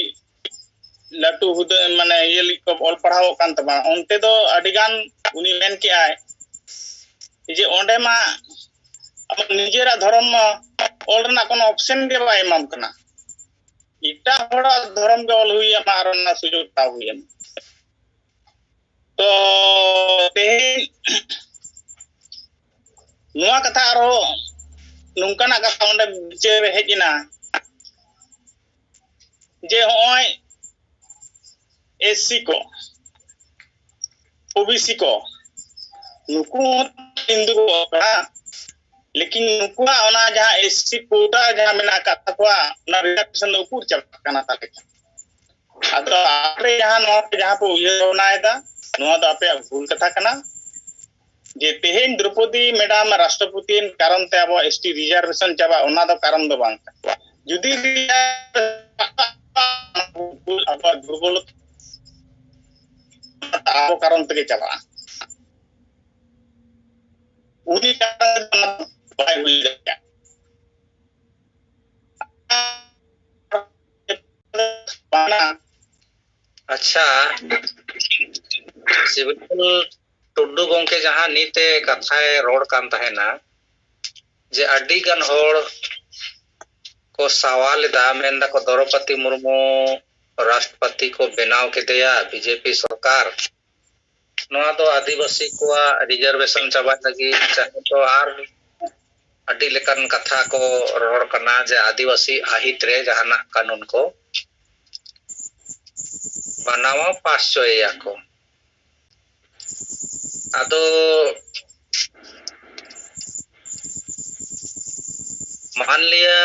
लटू हुद माने ये लिको ऑल पढ़ाओ कान तबा उनते तो अडिगान उनी मेन के आए जे ओंडे मा अब निजेरा धर्म ऑल ना कोनो ऑप्शन के बाय माम कना इटा होड़ा धर्म के ऑल हुई मार ना सुजोग ता हुई तो ते नुआ कथा आरो नुंकाना कथा ओंडे बिचार हेजिना जे होय एससी को ओबीसी को नुकु हिंदू को लेकिन नुकुआ ओना जहां एससी कोटा जहां मेना कथा को ना रिलेक्शन उपुर चपकाना ताले आदो आपरे जहां पे उयनायदा नोआ द आपे भूल कथा कना जे तेहेन द्रौपदी मैडम राष्ट्रपति कारण ते अब एसटी रिजर्वेशन चाबा ओना दो कारण दो बांग जुदी अब दुर्बल अब कारण ते चाबा उनी कारण बाय हुई गया अच्छा सिविल टुडू गोंके जहां नीते कथाए रोड कान तहेना जे अड्डी गन होड़ को सवाल दा मेंदा को द्रौपदी मुर्मू राष्ट्रपति को बनाव के दिया बीजेपी सरकार नोआ तो आदिवासी को रिजर्वेशन चाबा लगी चाहे तो आर अड्डी लेकन कथा को रोड करना जे आदिवासी आहित रे जहाना कानून को बनावा पास चोया को आदो मान लिया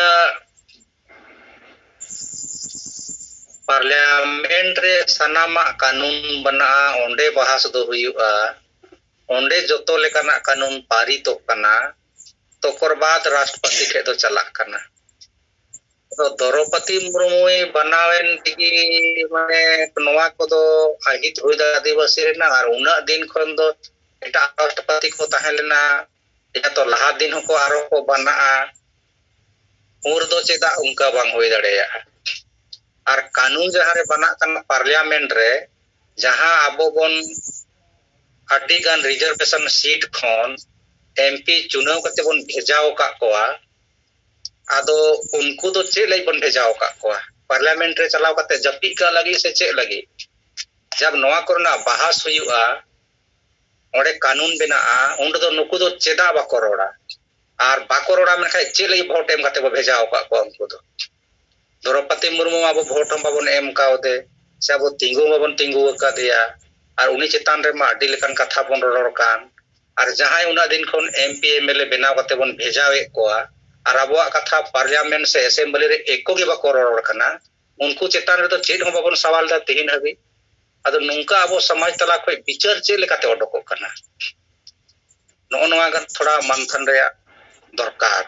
पार्लियामेंट रे सनामा कानून बना ओंडे बहास दो हुयुआ ओंडे जोतो लेकाना कानून पारितो कना तोकर बाद राष्ट्रपति के दो चला कना तो द्रौपदी मुर्मुई बनावेन दिगी माने नोवा को दो अहित हुई आदिवासी रेना और उना दिन खन दो एटा राष्ट्रपति को तहलेना या तो लहा दिन को आरो को बना उर दो चेदा उनका बांग हुई दड़ेया और कानून जहाँ रे बना कना पार्लियामेंट रे जहाँ आबो बन अडिगान रिजर्वेशन सीट खन एमपी चुनाव करते बन भेजाओ का कोआ आदो उनको तो चे लई बन भेजाओ का कोआ पार्लियामेंट रे चलाव करते जपी का लगी से चे लगी जब नवा कोरोना बहास हुआ ओडे कानून बना उन दो नुकु दो चेदा बाकोरोड़ा और बाकोरोड़ा में खाए चे लई वोट एम करते भेजाओ का कोआ उनको दो द्रौपदी मुर्मू अब वोट हम बाबन एम काउदे से अब तिंगु बाबन तिंगु का दिया और उन्हीं चितान रे मा अडी लेकान कथा बन रोड़ कान और जहां उना दिन खन एमपी एमएलए बनाव करते बन भेजावे कोआ और अबवा कथा पार्लियामेंट से असेंबली रे एको गे बाको रोड़ कना उनको चितान रे तो चेद हम बाबन सवाल दा तिहिन हबी अदो नुंका अब समाज तला खय विचार चे लेकाते ओडको कना नो नोआ गन थोड़ा मंथन रे दरकार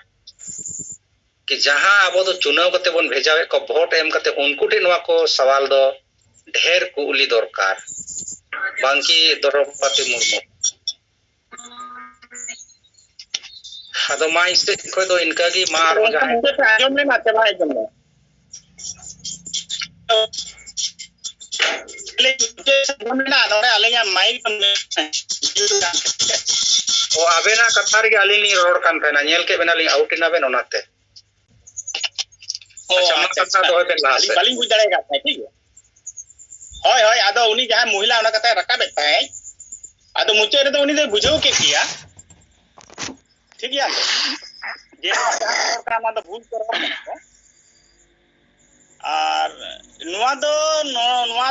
कि जहां अब तो चुनाव करते बन भेजावे को वोट एम करते उनको टे नोआ को सवाल दो ढेर कुली दरकार बांकी द्रौपदी मुर्मू अदो माई से कोई दो इनका की मार हो जाए आजम में माते भाई जम ले ना नोरे आलेया माइक ओ आबेना कथार के आली नी रोड कान फेना नेल के बेना ली आउट ना बेन ओनाते अच्छा कथा तो होते लास्ट बालिंग बुझ दाड़ेगा ठीक है होय होय आदो उनी जहां महिला ओना कथा रका बेता है आदो मुचे रे तो उनी दे बुझो के किया ठीक है जे जहां का तो भूल कर और नुआ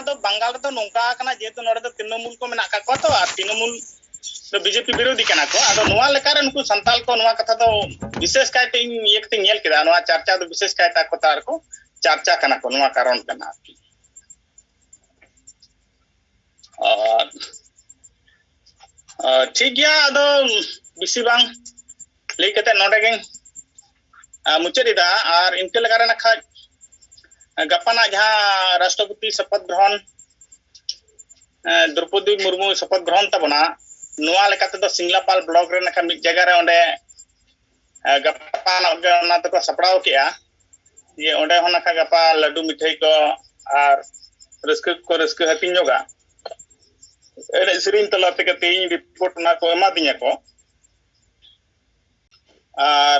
दो बंगाल तो नोंका कना जे तो नोरे तो तृणमूल को मेना का तो और तृणमूल तो बीजेपी विरोधी कना को आदो नुआ लेकार उनको संताल को नुआ कथा तो विशेष कायते एक ते नेल केदा नुआ चर्चा तो विशेष कायता को तार को चर्चा कना को नुआ कारण कना और ठीक गया आदो बिसी बांग लई कते नोडे गें मुचरिदा और इनके लगारे ना खा गपाना जहां राष्ट्रपति शपथ ग्रहण द्रौपदी मुर्मू शपथ ग्रहण तबना नुआ लेकाते तो सिंगलापाल ब्लॉक रे ना मिड जगह रे ओंडे गपाना ना तो सपड़ाव किया ये ओंडे होना का गपा लड्डू मिठाई को और रस्क हतिन जोगा एने सिरिन तलाते के तेई रिपोर्ट ना को एमा दिया को और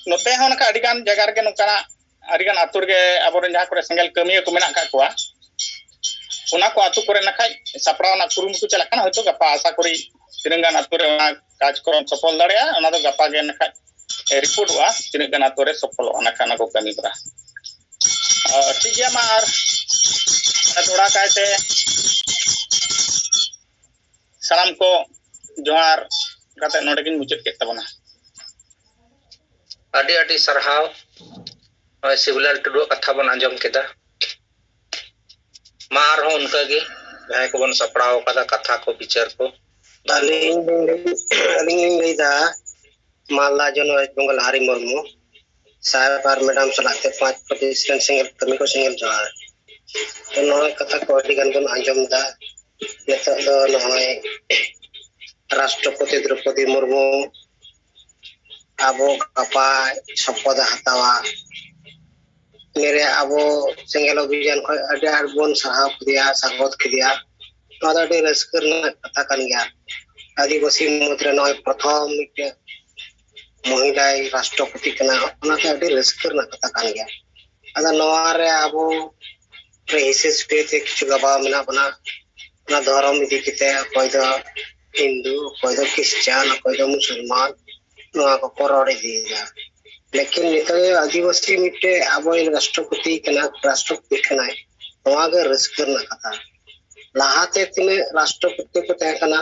नोते होन का अडिगान जगह रे नोकाना अडिगान आतुर के अबोरे जहां करे संगल कमिया को मेना का कोआ उना को आतु करे नखाय सपड़ाव ना कुरुम को चला कना होतो गपा आशा करी तिरंगान आतुर रे कार्यक्रम सफल दाड़िया ओना दो गपा गे नखाय रिपोर्ट हुआ तिरंगान आतुर रे सफल ओना खाना को कमी करा ठीक गया मार थोड़ा कहते सलाम को जोहार कते नोडे गिन मुचत के तबना अडी अडी सरहाव सिविलर टुडो कथा बन आंजम केदा मार हो उनका गे जहां को बन सपड़ाव कदा कथा को विचार को अलिंग लेदा मालदा जन वेस्ट बंगाल हारी मुर्मू साहब और मैडम सलाते 5 प्रतिशत सिंगल कमी को सिंगल जोहार तो नोय कथा को अडी गन बन आंजम दा नेता दो नोय राष्ट्रपति द्रौपदी मुर्मू आबो गपा शपथ हतावा मेरे आबो सिंगल अभियान को अडी आरबन साहब दिया स्वागत किया तो अडी रस्कर ना कथा कान गया आदिवासी मुद्रा नय प्रथम मिटे महिला राष्ट्रपति कना ओना के अडी रस्कर ना कथा कान गया अदा नवा रे आबो प्रेसिस पे ते किछु गबा मना बना ना धर्म इदी किते कोई दो हिंदू कोई दो क्रिश्चियन कोई दो मुसलमान नवा को कोरोड़े दिया लेकिन नितरे आदिवासी मिटे आबो राष्ट्रपति कना नवा के रस्कर ना कथा लाहाते तिने राष्ट्रपति को तय कना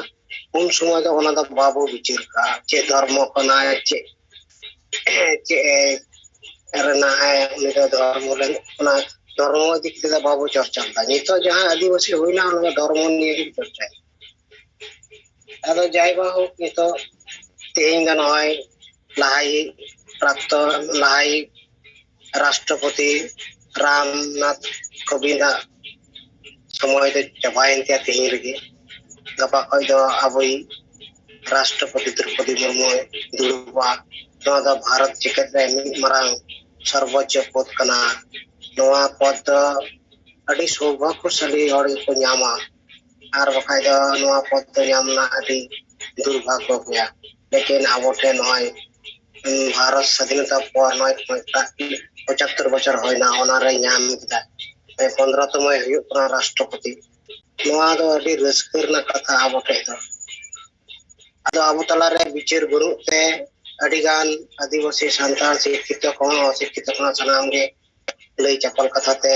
उन समय दो ओना दो बाबू विचार का चे धर्म कना चे धर्म दिख से बाबू चर्चा नित जहाँ आदिवासी होना धर्म नहीं चर्चा जाए बाहू नित तेज लहाई प्राक्तन लहाई राष्ट्रपति रामनाथ कोविंद समय चाबाइन तेज रेगे गपा खज अब राष्ट्रपति द्रौपदी मुर्मू दुड़ुबा भारत चिकित मांग सर्वोच्च पद पद सौभाग्यशाली को नामा और बखाय पद दुर्भाग्य गया लेकिन अब ठेन भारत स्वाधीनता पर 75 बचर होना 15तम राष्ट्रपति रस्कर कथा अब ठेन अब तलारे विचार बनुते अडिगान आदिवासी सान्ताल शिक्षित को अशिक्षित को सानाम गे लई चपल कथाते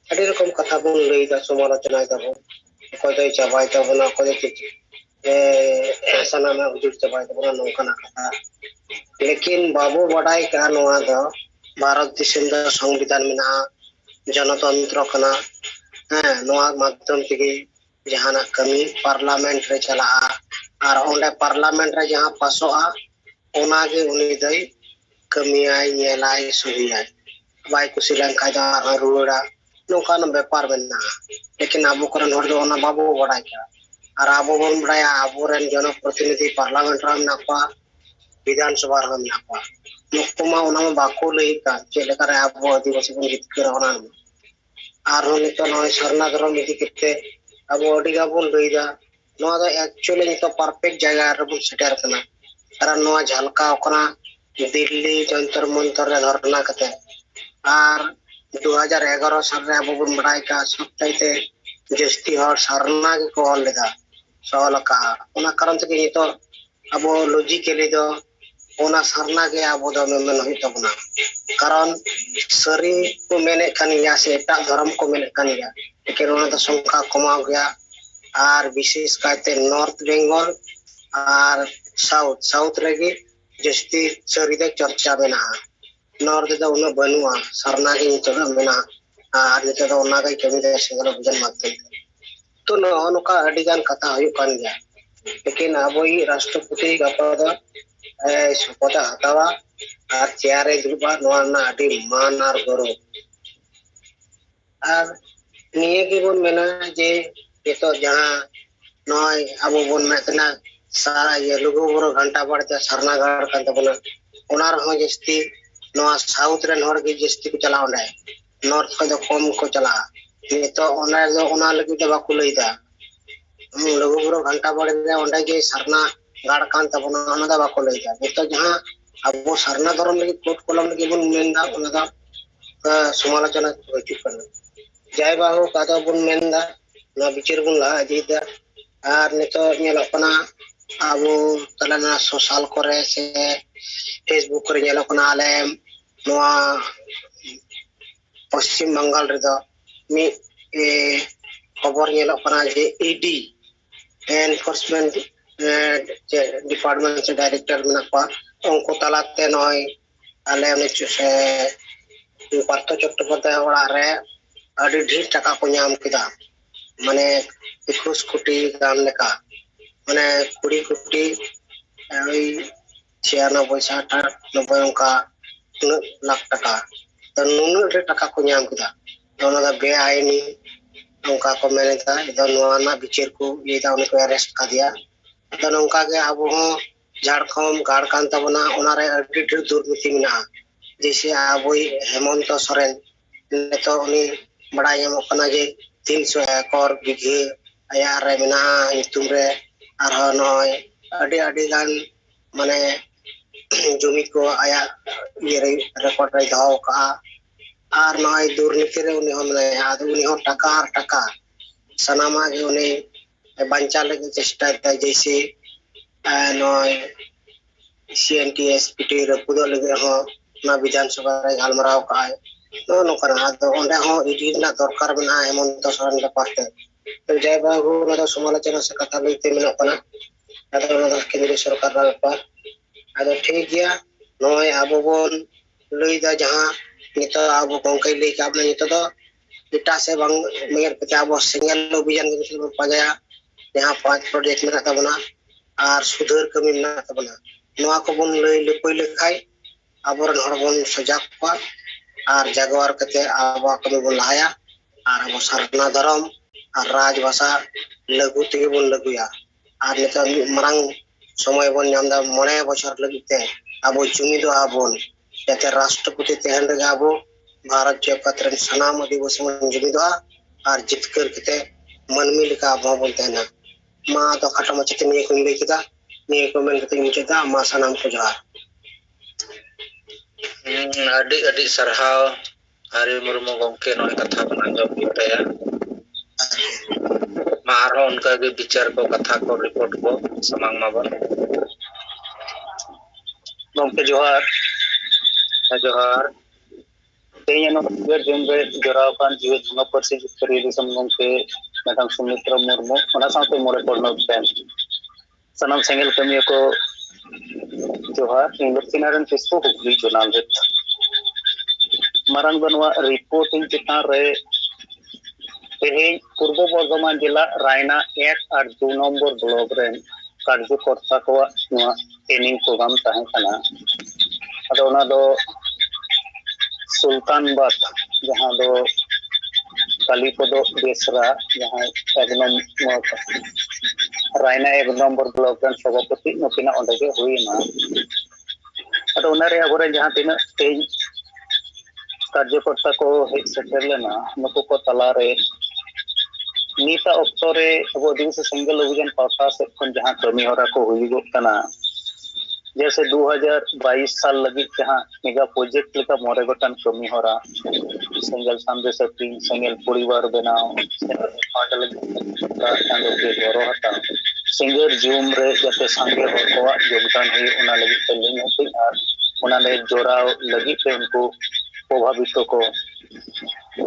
अडी रकम कथा बन लई दा समालोचना दाबो कोय दई चाबाय ताबना कोय सानाम उजुर चाबाय ताबना नोंकाना कथा लेकिन बाबू बडाई का नोआ द भारत दिसम दा संविधान मेना जनतंत्र कना नोआ माध्यम तेगे जहाना कमी पार्लियामेंट रे चला और ओंडे पार्लियामेंट रे जहां पासोआ ओना गे उनी दई कमियाय नेलाय सुहियाय बाय कुसी लंका जा रुड़ा नोकान व्यापार बना लेकिन आबो करन हर दो ओना बाबू बडाय का और आबो बन बडाया आबो रेन जनप्रतिनिधि पार्लियामेंट रे नापा विधानसभा रे नापा नुक्तमा ओना बाको लई का चेलेका रे आबो आदिवासी बन जितकर ओना और नितो नय सरना धर्म इति किते अब अडिगा बोल रहीदा नोआ द एक्चुअली नितो परफेक्ट जगह रे बन सेटर कना कारण नोआ झलका ओकना दिल्ली जंतर मंतर रे धरना कते और 2011 साल रे अब बन बडाय का सबटाइते जस्ती हर सरना के को लेदा सवाल का ओना कारण से नितो अब लॉजिकली दो ओना सरना के अब द मेन होई तबना कारण सरी को मेने कनिया से एटा धर्म को मेने कनिया लेकिन ओना तो संख्या कमाव गया और विशेष कायते नॉर्थ बंगाल और साउथ रेगे जस्ती सरीदे चर्चा बेना नॉर्थ दो उन बनुआ सरना के नितो मेना और नितो दो ओना के कमी दे सिंगल भजन माते तो नोका अडिगान कथा हुई कान गया लेकिन अब राष्ट्रपति गपा द शपथ हतावा और चेयारे दुबा नोआ ना अडी मान और गौरव और निये के बोन मेना जे तो जहां नय अब बोन मेतना सारा ये लुगु बुरो घंटा पड़ते सरनागढ़ कान तबना ओना रहो जस्ती नोआ साउथ रेन हर के जस्ती को चला ओंडे नॉर्थ को जो कम को चला ये तो ओना लगी दे बाकु लईदा लुगु बुरो घंटा पड़ते ओंडे जे सरना गाड़ कान तबना ओना दा बाकु लईदा ये तो जहां अब सरना धर्म लगी कोट कलम लगी बोन मेनदा ओना दा समालोचना होइति करना जय बाहु कादा बुन मेनदा ना विचार बुन ला अजीदा और नितो नेलो कना आबो तलाना सोशल करे से फेसबुक करे नेलो कना आले नोआ पश्चिम बंगाल रे दो मी खबर नेलो कना जे ईडी एनफोर्समेंट डिपार्टमेंट से डायरेक्टर मेना पा उनको तलाते नय आले ने से पार्थ चट्टोपाध्याय ओड़ा रे अडी ढेर टाका को नाम किदा माने 21 कोटी गान लेका माने 20 कोटी 96 90 उनका 3 लाख टाका तो नुनु रे टाका को नाम किदा दोनों दा बेआईनी उनका को मैंने था इधर नोआना विचार को ये था उनको अरेस्ट कर दिया तो उनका के अब हो झारखंड गाड़कान तबना ओनारे अडी ढेर दुर्नीति मिना जैसे अब हेमंत सोरेन ने तो उनी बड़ा यमकना जे 300 एकड़ बिघे आया रे मिना इतुम रे और नय अडी अडी गान माने जमी को आया ये रिकॉर्ड रे दाव का और नय दुर्नीति रे उनी हम ने आदि उनी हो टका सनामा जे उनी बंचा लगे चेष्टा जैसे नय सीएनटीएसपीटी रे पुदो लगे हो ना विधानसभा रे गालमराव का नो नोकरा तो ओंडे हो इडी ना दरकार बना हेमंत सोरेन के पार्टे तो जय बाबू ना समालोचना से कथा लईते मेना कना अदर केंद्र सरकार रा पर अदर ठीक गया नय आबो बोन लैदा जहां नितो आबो गंके लै का अपने नितो दो एटा से बांग मेयर कते आबो सेंगेल अभियान के बन पाया जहां 5 प्रोजेक्ट मेना तबना और सुधार कमी मेना तबना नोआ को बन लै लपय लेखाय आबोरन हर बन सजाग पा और जागवार कते आबो कमी बन लाया और आबो सरना धर्म और राजभाषा लघु तेगे बन लगुया और नितो मरंग समय बन नामदा 9 बछर लगिते आबो जुमिदो आबोन जाते राष्ट्रपति तेहन रे आबो भारत जकत रन सनाम दिवस मन जुमिदो और जितकर कते मनमी लेका आबो बन तेना मा तो खटा मचते निये को ले किदा निये को मेन कते मुचेदा मा सनाम को जोहार अडी अडी सरहाव हरि मुर्मू गंके नय कथा बन अंजम किया मा आरो उनका के विचार को कथा को रिपोर्ट को समांग माबन गंके जोहार जोहार तेनो गर जंबे जरावकान जीव धुना परसी जितरी दिसम गंके मैडम सुमित्रा मुर्मू ओना साथे मोरे कोडनो पेन सनम सेंगल कमिया को जोहार इंगरसिनारन किसको हुगली जोनाल रे मारंग बनवा रिपोर्टिंग चितान रे तेहे पूर्व बर्धमान जिला रायना 1 और 2 नंबर ब्लॉक रे कार्यकर्ता को ट्रेनिंग प्रोग्राम ताहे कना अदो ओना दो सुल्तानबाद जहां दो कालीपदो बेसरा जहां एक नंबर रायना 1 नंबर ब्लॉक रे सभापति नकिना ओंडे के हुईना अदो ओना रे अगोरे जहां तिना ते कार्यकर्ता को हेड सेटल लेना नुको को तला रे नीता अक्तरे अब दिवस सिंगल अभियान पासा से खन जहां कमी होरा को हुईगो कना जैसे 2022 साल लगी जहां मेगा प्रोजेक्ट लेका मोरे गोटन कमी होरा सिंगल सामने से 3 सिंगल परिवार बनाओ फंड लगी चांदो के गोरो हता सिंगर जूम रे जते संगे हो को योगदान है उना लगी लिंग होती और उना ले जोड़ाव लगी पे उनको प्रभावित को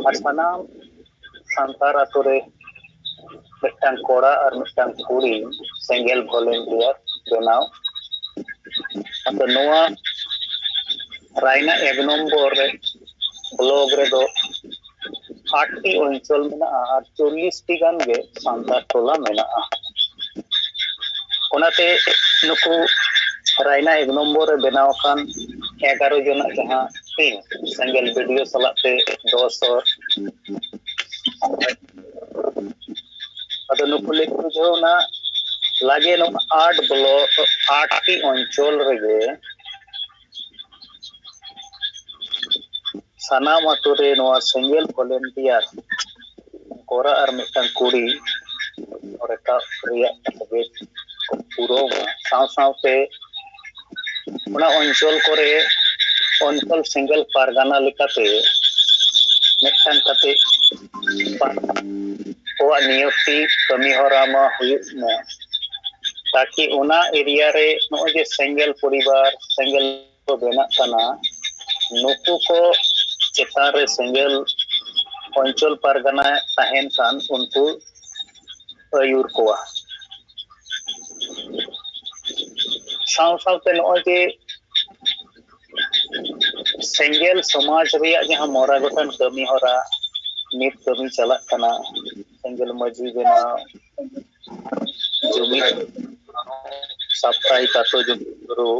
और सनाम संसार आतोरे मिट्टान कोड़ा और मिट्टान कुड़ी सिंगल वॉलंटियर बनाओ तो नोआ रायना 1 नंबर रे ब्लॉग रे दो 8 टी अंचल मेना और 40 टी गान गे सांतार टोला मेना ओनाते नुकु रायना 1 नंबर रे बनाव खान 11 जना जहां टीम सिंगल वीडियो सलाते 200 अदो नुकु ले बुझोना लागे नो 8 ब्लॉक 8 टी अंचल रे सनाम अतुरे नोआ सिंगल वॉलंटियर कोरा और मिटन कुड़ी और एटा रिया तबे पूरो साव सावते उना अंचल करे अंचल सिंगल पारगाना लिकाते मिटन कते ओआ नियुक्ति कमी होरामा हुयुमा ताकि उना एरिया रे नो जे सिंगल परिवार सिंगल को बेना कना नुकु को चेतारे सिंगल अंचल पारगाना ताहेन खान उनको अयुर कोआ साव सावते नो जे सिंगल समाज रिया जहां मोरा गोटन कमी होरा नित कमी चला कना सिंगल मजी बेना जुमी साप्ताहिक आतो जुरो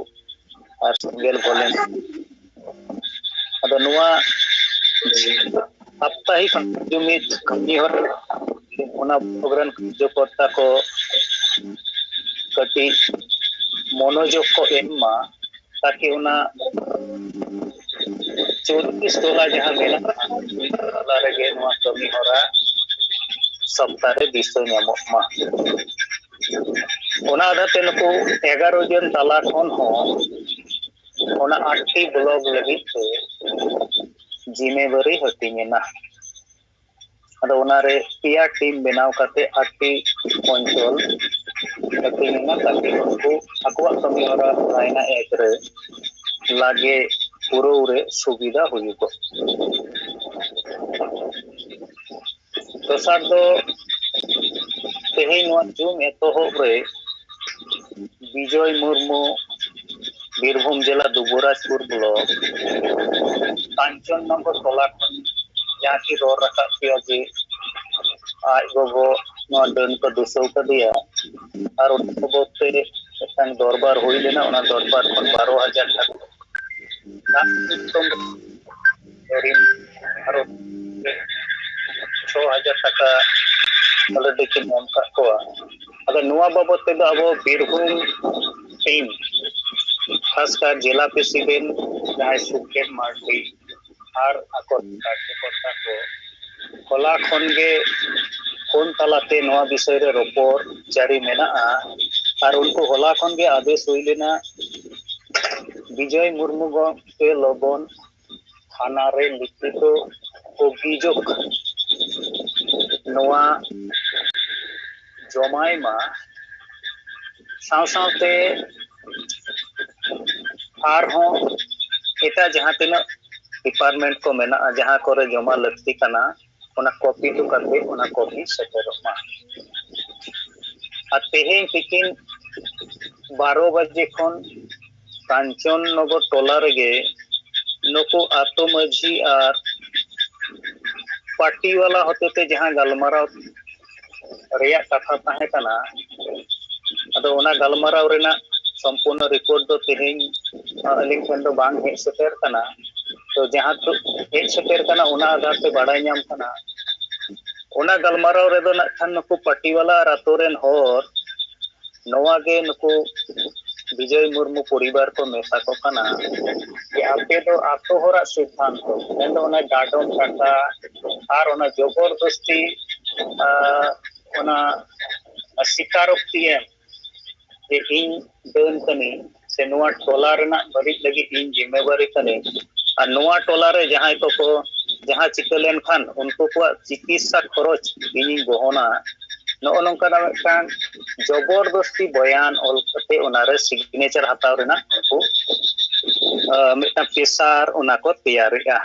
और सिंगल बोलें अदो नुआ साप्ताहिक जुमी कमी होरा उना प्रोग्राम जो करता को कटी मोनोजोग को एम्मा ताकि उना 24 टोला जहां मेला टोला रे नुआ कमी होरा सप्ताह रे दिसो ᱧᱟᱢᱚᱜ मा ओना आधाते नुकु 11 जन तला खन हो ओना 8 टी ब्लॉग लगी ते जिम्मेवारी हटिंगेना अदो ओना रे पिया टीम बनाव काते 8 टी अंचल हटिंगेना ताकि उनको अकवा कमी होरा रायना 1 रे लागे पूरो रे सुविधा हुईको तो सर दो तेहे नुआ जूम एतो हो रे विजय मुर्मू बीरभूम जिला दुबुराजपुर ब्लॉक कांचन नगर टोला जहाँ की रोड रखा किया जी आज गोगो डान को दुसो कदिया और उनके बोलते दरबार हुई लेना उना दरबार खन 12,000 टाका और 6,000 टाका अलरेडी के एम का कोआ अगर नुआ बाबत ते अब बीरभूम टीम खासकर जिला प्रेसिडेंट जहाँ सुकेट मार्टी और कार्यकर्ता को कला खन गे फोन तलाते नवा विषय रे रोपड़ जारी मेना और उनको होला खन गे आदेश हुई लेना विजय मुर्मू के लगन थाना रे लिखित अभियोग नवा जमाय मा सावते आरहों एटा जहाँ तीना डिपार्टमेंट को मेना जहाँ करे जमा लगती कना उना कॉपी तो करते उना कॉपी सेटरमा और तेहें तिकिन 12 बजे खन कांचन नगर टोला रेगे नुको आतो मझी और पार्टी वाला होते थे जहाँ गलमाराव रेया कथा ताहे कना अदो उना गलमाराव रेना संपूर्ण रिपोर्ट दो तेहें अलिंग ठन दो बांग हेज सेटर कना तो जहाँ तो हेज सेटर कना उना आधार पे बाड़ाय नाम कना उना गलमाराव रे दो नखन नुको पार्टी वाला और आतो रेन होर नवा गे नुको विजय मुर्मू परिवार को मेसा को कना कि आपे दो आतो होरा सिद्धांत मेन दो उना डाडोम टाका और उना जबरदस्ती उना शिकारोक्ति जे इन दोन कनी से नुआ टोला रेना बड़ी लगी इन जिम्मेवारी कने और नुआ टोला रे जहां को जहां चिकलेन खान उनको को चिकित्सा खरच इन बहना नो नंका मिटान जबरदस्ती बयान ऑल कते उनारे सिग्नेचर हताव रेना को मिटा पेशार उना को तैयारिया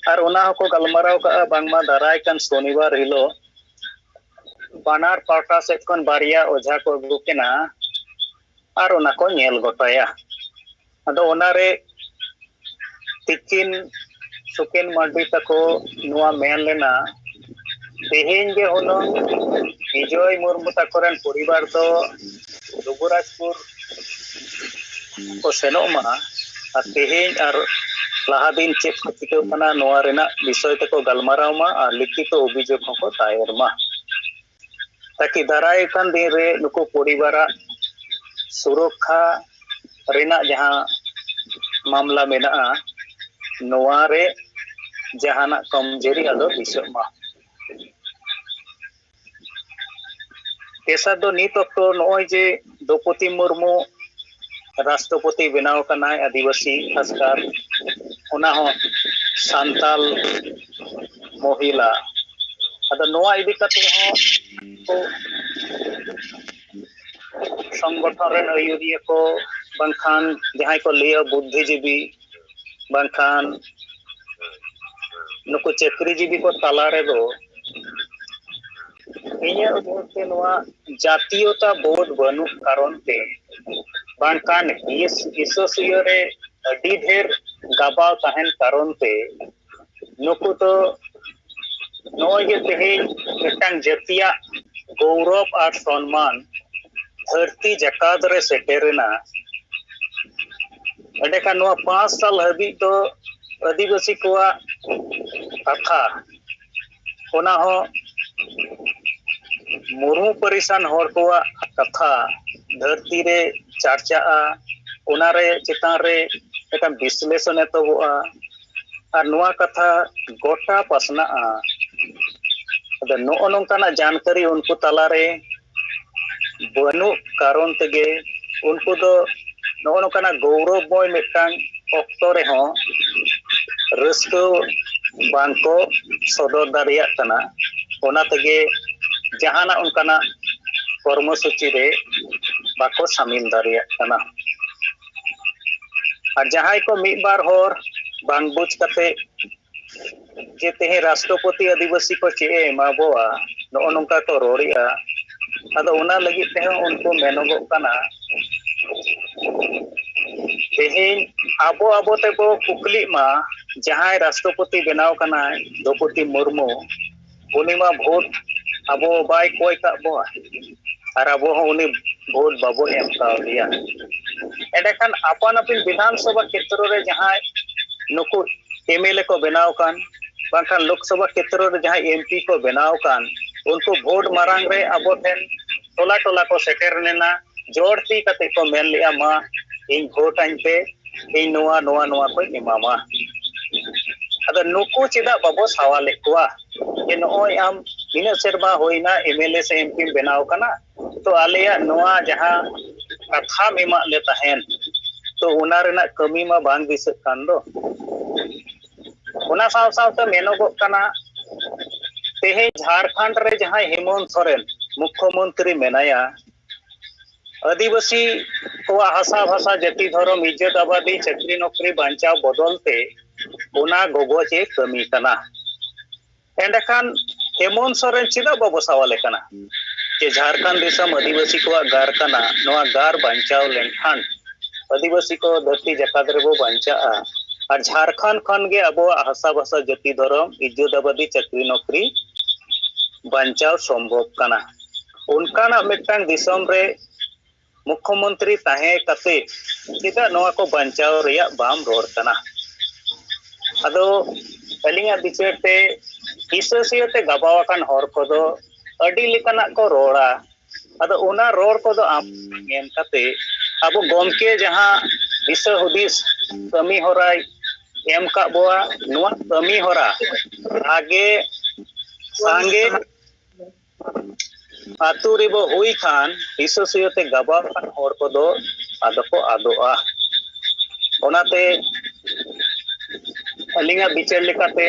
और उना को गलमाराव का बांगमा दाराय कान शनिवार हिलो बानार पाटा से कन बारिया ओझा को अगु केना और उना को नेल गोटाया अदो उनारे तिकिन सुकेन मार्डी तको नुआ मेन लेना तेहें गे होनो विजय मुर्मू तकोरन परिवार तो दुबुराजपुर को सेनोमा और तेहें और लहा दिन चेक को चिकव कना नुआ रेना विषय तको गलमाराव मा और लिखित अभियोग को दायर मा ताकि दाराय कान दिन रे नुको परिवारा सुरक्षा रेना जहाँ मामला मेना नोआ रे जहाना कमजोरी आदो दिसमा तेसा दो नित तो नोय जे द्रौपदी मुर्मू राष्ट्रपति बनाव कनाय आदिवासी खासकर उना हो सांताल महिला अदा नोआ इदी कते हो संगठन रे आयुरिया को बंखान जहां को लिया बुद्धिजीवी बंखान नुको चक्रीजीवी को तला रे दो इन्या उदोते नोआ जातीयता बोध बनु कारण ते बंखान इसोसियो रे अडी ढेर गाबाव ताहन कारण ते नुको तो नोय जे तेहे मिटांग जतिया गौरव और सम्मान धरती जकात रे सेटेरना अडेका 5 साल हबी तो आदिवासी को कथा ओना हो मुर्मू परिसान होर को कथा धरती रे चर्चा ओना रे चितान रे एटा विश्लेषण एतबोआ और नुआ कथा गोटा पासना अद नो नंकाना जानकारी उनको तला रे बनु कारण तेगे उनको दो नो नंकाना गौरवमय मिटांग ऑक्टो रे हो रस्को बांको सदर दारिया कना ओना तेगे जहाना उनकाना कर्मसूची रे बाको शामिल दारिया कना और जहां को मिद बार होर बांग बुझ कते जे तेहे राष्ट्रपति आदिवासी को चे माबोआ नो नंका को रोरिया अदो उना लगी ते उनको मेनोगो कना तेहेन आबो आबो तेबो कुकली मा जहां राष्ट्रपति बनाव कना द्रौपदी मुर्मू उनी मा भोट आबो बाय कोय का बो और आबो उनी भोट बाबो एम का दिया एडेखान अपन अपन विधानसभा क्षेत्र रे जहां नुकु एमएलए को बनाव कान बाखान लोकसभा क्षेत्र रे जहां एमपी को बनाव कान उनको भोट मारांग रे आबो ठेन टोला टोला को सेटर नेना जोड़ती कते को मेन लिया मा इन भोट आइन पे इन नोआ नोआ नोआ को इमामा अगर नुकु चिदा बाबो सवाल लेकुआ कि नोय आम बिना सेरबा होइना एमएलए से एमपी बनाव कना तो आलिया नोआ जहां कथा मेमा ले तहन तो उना रेना कमी मा बांग दिसक कान दो उना साव साव ते मेनोगो कना तेहे झारखंड रे जहां हेमंत सोरेन मुख्यमंत्री मेनाया आदिवासी को हासा भाषा जाति धर्म इज्जत आबादी चाकरी नौकरी बांचाव बदलते उना गोगोचे कमी कना एंडखान हेमंत सोरेन चिदा बाबो सवाल कना कि झारखंड दिसम आदिवासी को गार कना नोआ गार बांचाव लेनखान आदिवासी को धरती जकात रेबो बांचा और झारखंड खन गे अब हासा भाषा जाति धर्म इज्जत आबादी चाकरी नौकरी बांचाव संभव कना उनकाना मिटन दिसम रे मुख्यमंत्री ताहे कते चिदा नोआ को बांचाव रिया बाम रोड कना अदो अलिंगा बिचरते हिससियते गबावाकान हर कोदो अडी लेकाना को रोड़ा अदो उना रोड कोदो आम मेन कते अब गोमके जहां हिस हुदिस कमी होराय एम का बोआ नोआ कमी होरा आगे सांगे आतु रेबो हुई खान हिससियते गबावाकान हर कोदो आदो को आदोआ ओनाते अलिंगा बिचार लेकाते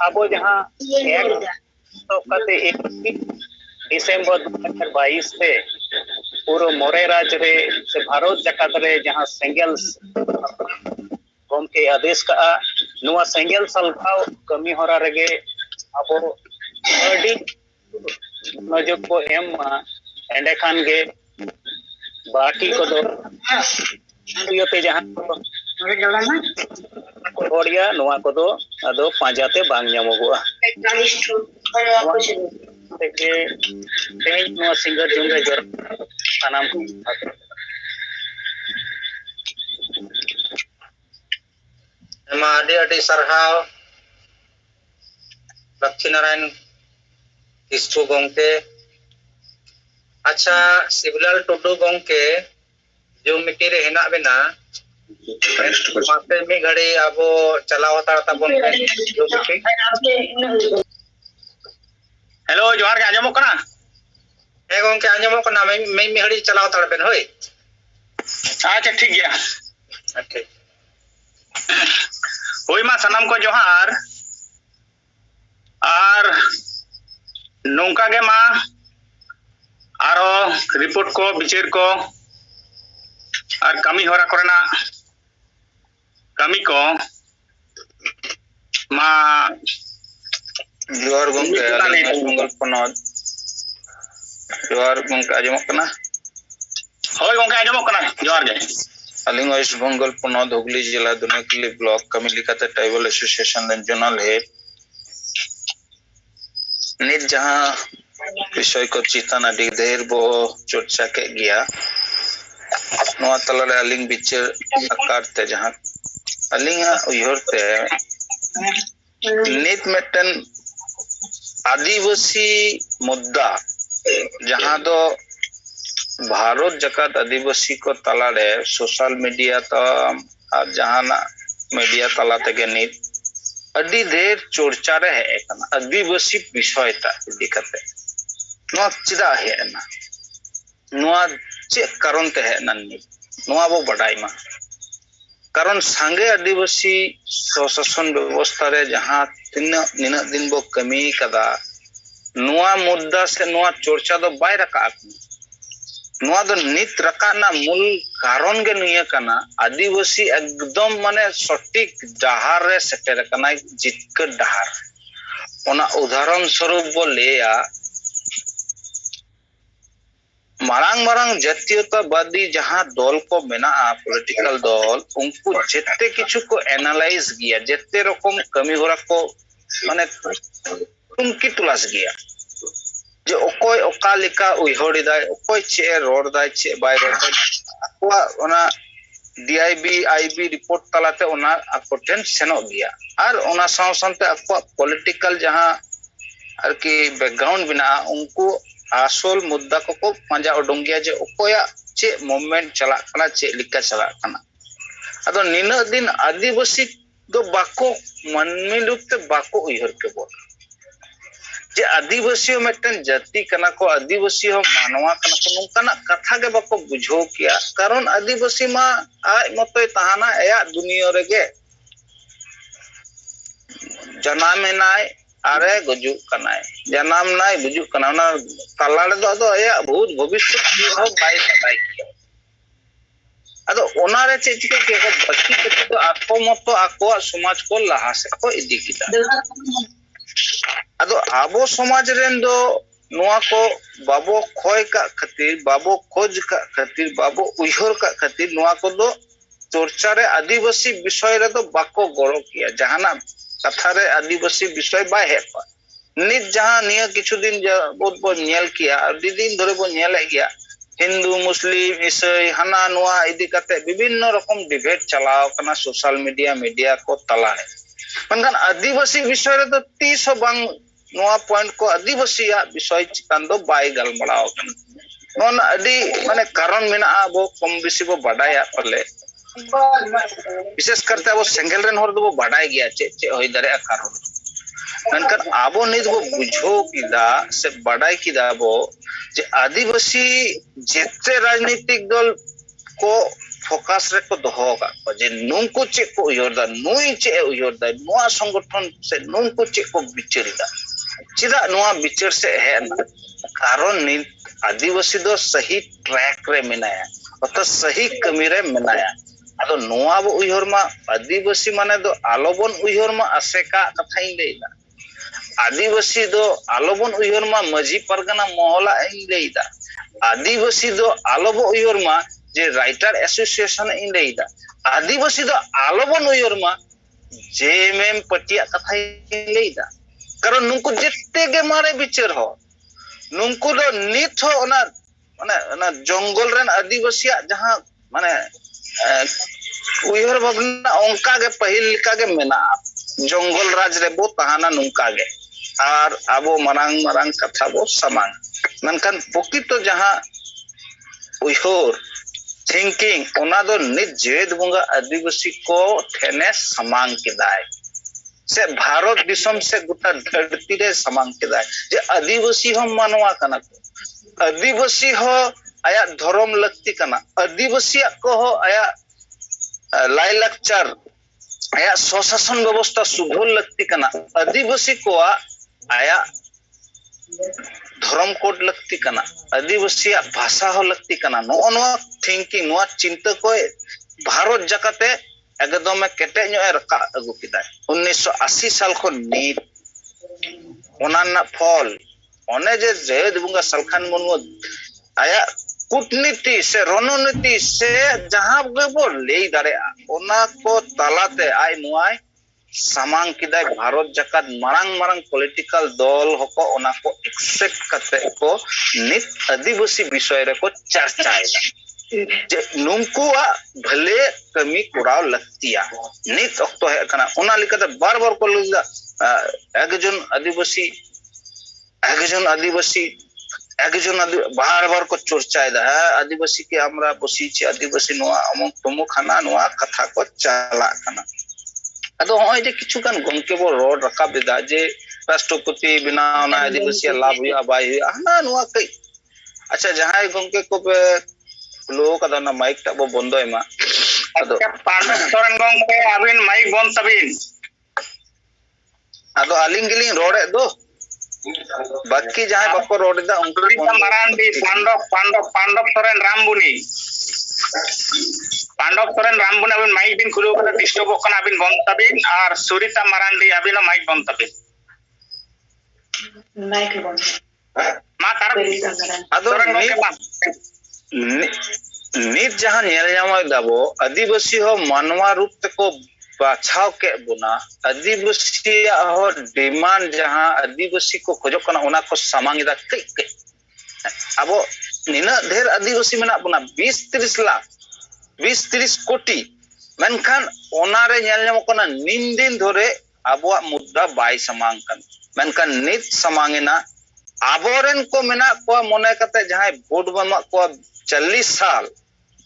आबो जहां एक तो कते 21 दिसंबर 2022 से पूरा मोरे राज्य रे से भारत जकात रे जहां सेंगल गम के आदेश का नुआ सेंगल सलखाव कमी होरा रेगे आबो अडी नजर को एम एंडे खान गे बाकी को दो योते जहां कोड़िया नोआ को दो अदो पांजाते बांग ᱧᱟᱢᱚᱜᱚᱜᱼᱟ तेगे तेज नोआ सिंगर जुंगे जर सनाम एमा आदि आदि सरहाव लक्ष्मी नारायण किस्कु गंके अच्छा शिवलाल टुडू गंके जो मिट्टी रे हेना बेना मासे में घड़ी आबो चलाव तार ताबोन हेलो जोहार के आजमो कना ए गंके आजमो कना मैं घड़ी चलाव तार बेन होय अच्छा ठीक गया ठीक होई मा सनाम को जोहार और नौका के मा आरो रिपोर्ट को विचार को और कमी होरा करना कमी को मा जोहार गंके मंगल पनोद जोहार गंके आजमो कना होय गंके आजमो कना जोहार गे अलिंग वेस्ट बंगाल पनोद हुगली जिला दुनेकली ब्लॉक कमी लिखाते ट्राइबल एसोसिएशन जनरल हेड नित जहां विषय को चितान अडी देर बो चर्चा के गया नोआ तलारे अलिंग बिचार आकार ते जहां अलिंगा उयहरते नित मेटन आदिवासी मुद्दा जहां दो भारत जकात आदिवासी को तलारे सोशल मीडिया तो जहां मीडिया तला तेगे नित अडी देर चर्चा रे है आदिवासी विषय ता दिखते नोआ चिदा है ना नोआ चे कारण ते है नन्नी नोआ बो बडाई मा कारण सांगे आदिवासी स्वशासन व्यवस्था रे जहां तिना निना दिन बो कमी कदा नोआ मुद्दा से नोआ चर्चा दो बाय रका नोआ दो नित रका ना मूल कारण गे निया कना आदिवासी एकदम माने सटीक डहार रे सेटर कना जितक डहार ओना उदाहरण स्वरूप बो लेया marang marang jatiyotawadi jahar dol ko mena political dol unku jette kichu ko analyze giya jette rokom kami hora ko mane tunki tulas giya je okoy oka leka uihori dai okoy che ror dai che bai ror dai akwa ona DIB IB report talate ona akoten seno giya ar ona sausante akwa political jaha arki background bina unku asol mudda ko panja odong gya je okoya che movement chala kana che lika chala kana ado nina din adivasi do bako manmi lupte bako uihor ke bo जे आदिवासी मेटन जाति कना को आदिवासी हो मानवा कना को नोंकाना कथा के बाको बुझो किया कारण आदिवासी मा आय मतय तहाना एया दुनिया रेगे जनाम नाय आरे गुजु कनाय जनाम नाय बुजु कना ना तलाले दो एया बहुत भविष्य हो बाय बताय किया अदो ओनारे चे चिके के बाकी के तो आको मतो आको समाज को लहा से को इदी किदा अदो आबो समाज रेन दो नोआ को बाबो खोय का खातिर बाबो खोज का खातिर बाबो उइहर का खातिर नोआ को दो चर्चा रे आदिवासी विषय रे तो बाको गरो किया जहाना कथा रे आदिवासी विषय बा हे नित जहां निया किछु दिन बहुत बो नेल किया अडी दिन धरे बो नेले गया हिंदू मुस्लिम ईसाई हना नोआ इदी कते विभिन्न रकम डिबेट चलाओ कना सोशल मीडिया को तला है मनखान आदिवासी विषय रे तो 30 बांग नोआ पॉइंट को आदिवासी विषय चिकान दो बाय गलमड़ाओ कन नोन अडी माने कारण मेना बो कम बेसी बो बडाया पले विशेष करते वो सेंगल रेन हर दो बो बडाय गया चे होय दारे कारण मनखान आबो नित बो बुझो किदा से बडाय किदा बो जे आदिवासी जेते राजनीतिक दल को फोकस रे को दोहो का जे नुंकु चे को उयरदा नुई चे उयरदा नोआ संगठन से नुंकु चे को बिचरिदा चिदा नोआ बिचर से है कारण नि आदिवासी दो सही ट्रैक रे मेनाया अतो सही कमी रे मेनाया अदो नोआ बो उयहर मा आदिवासी माने दो आलोबन उयहर मा आसेका कथाई लेदा आदिवासी दो आलोबन उयहर मा मजी परगना मोहला इन लेदा आदिवासी दो आलोबो उयहर मा जे राइटर एसोसिएशन इन लेदा आदिवासी दो आलोबन उयहर मा जेएमएम पटिया कथाई लेदा कारण नुंकु जितते के मारे बिचार हो नुंकु दो नित हो ओना ओना जंगल रेन आदिवासी जहां माने उयहर भावना ओंका के पहिल लिका के मेना जंगल राज रे बो तहाना नुंका के आर आबो मरांग मरांग कथा बो समांग मनखान पोकी तो जहां उयहर थिंकिंग ओना दो नित जेद बुंगा आदिवासी को ठेने समांग केदाय से भारत दिसम से गोटा धरती रे समांग केदाय जे आदिवासी हम मानवा कना आदिवासी हो आया धर्म लक्ति कना आदिवासी को हो आया लाई लक्चर आया स्वशासन व्यवस्था सुधर लगती कना आदिवासी को आया धर्म कोड लगती कना आदिवासी भाषा हो लगती कना नो थिंकिंग नो चिंता को भारत जकाते एकदम केटे रका अगु किदा 1980 साल को नीट ओना फल ओने जे जेद बुंगा सलखान मुनमु आया कूटनीति से रणनीति से जहां बो ले दारे ओना को तालाते आय नुआय सामांग किदा भारत जकात मारंग मारंग पॉलिटिकल दल हको ओना को एक्सेप्ट करते को नित आदिवासी विषय रे को चर्चाएगा जे नुंकुआ भले कमी कुराव लगतिया नित अक्तो है कना ओना लिखते बार बार को लगा एकजन आदिवासी बार बार को चर्चाएदा आदिवासी के हमरा बसी चे आदिवासी नोआ अमुक तुमु खाना नोआ कथा को चला खाना अदो होय जे किछु कान गंके बो रोड रखा बेदा जे राष्ट्रपति बिना ना आदिवासी लाभ हुआ बाय हना नोआ कई अच्छा जहां गंके को पे लोग का ना माइक ता बो बंद एमा अदो पांडव गंके अबिन माइक बंद तबिन अदो आलिंग गिलिंग रोड दो बाकी जहां बको रोड दा उनको मरांडी पांडव सोरेन रामबुनी अबिन माइक बिन खुलो कता डिस्टर्ब कना अबिन बंद तबिन और सुरिता मरांडी अबिन माइक बंद तबिन माइक बंद मा कारक ado nit jahan nyel nyamay dabo adibasi ho manwa rup teko bachhaw ke buna adibasi ho demand jahan adibasi ko khojok kana ona ko samang ida kai abo nina dher adibasi menak buna 20-30 lakh 20-30 koti menkhan onare nyel nyamok kana nindin dhore abuak mudda bai samangkan menkhan nit samangina aboren ko menak ko mone kate jahay vote bamak ko 40 साल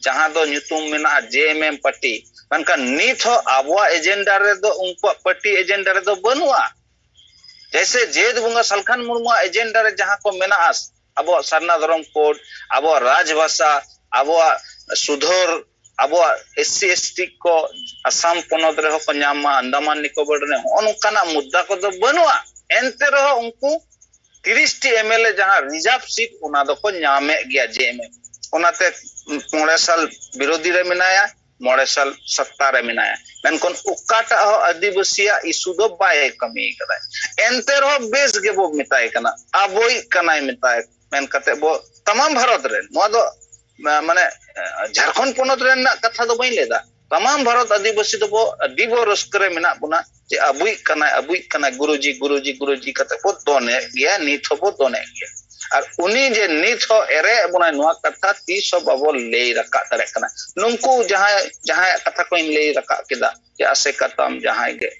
जहां दो nyutum mena JMM party menkhan nit ho abwa agenda re do unko party agenda re do banua जैसे जेद bunga salkhan murmu agenda re jahan ko mena as abo sarna dharam code abo rajbhasha abo sudhor abo SC ST ko Assam ponot re ho ko nyama Andaman Nicobar re onkana mudda ko do banua ente re unku 30 T MLA जहां reserve seat उना दो को nyame gya JMM ओनाते 5 साल विरोधी रे मिनाया 5 साल सत्ता रे मिनाया मेनकोन उकाटा हो आदिवासिया इशू दो बाय कमी कदा एंते रो बेस गे बो मिताय कना अबोई कनाय मिताय मेन कते बो तमाम भारत रे नो दो माने झारखंड पोनत रे ना कथा दो बई लेदा तमाम भारत आदिवासी दो बो दिबो रस्करे मिना बुना जे अबुई कना गुरुजी कते बो दोने गया निथ बो दोने गया और उनी जे निथ हो एरे बुना नुआ कथा 30 बाबो ले रका तरे कना नुंकु जहां कथा को ले रका केदा जे आसे कतम जहां गे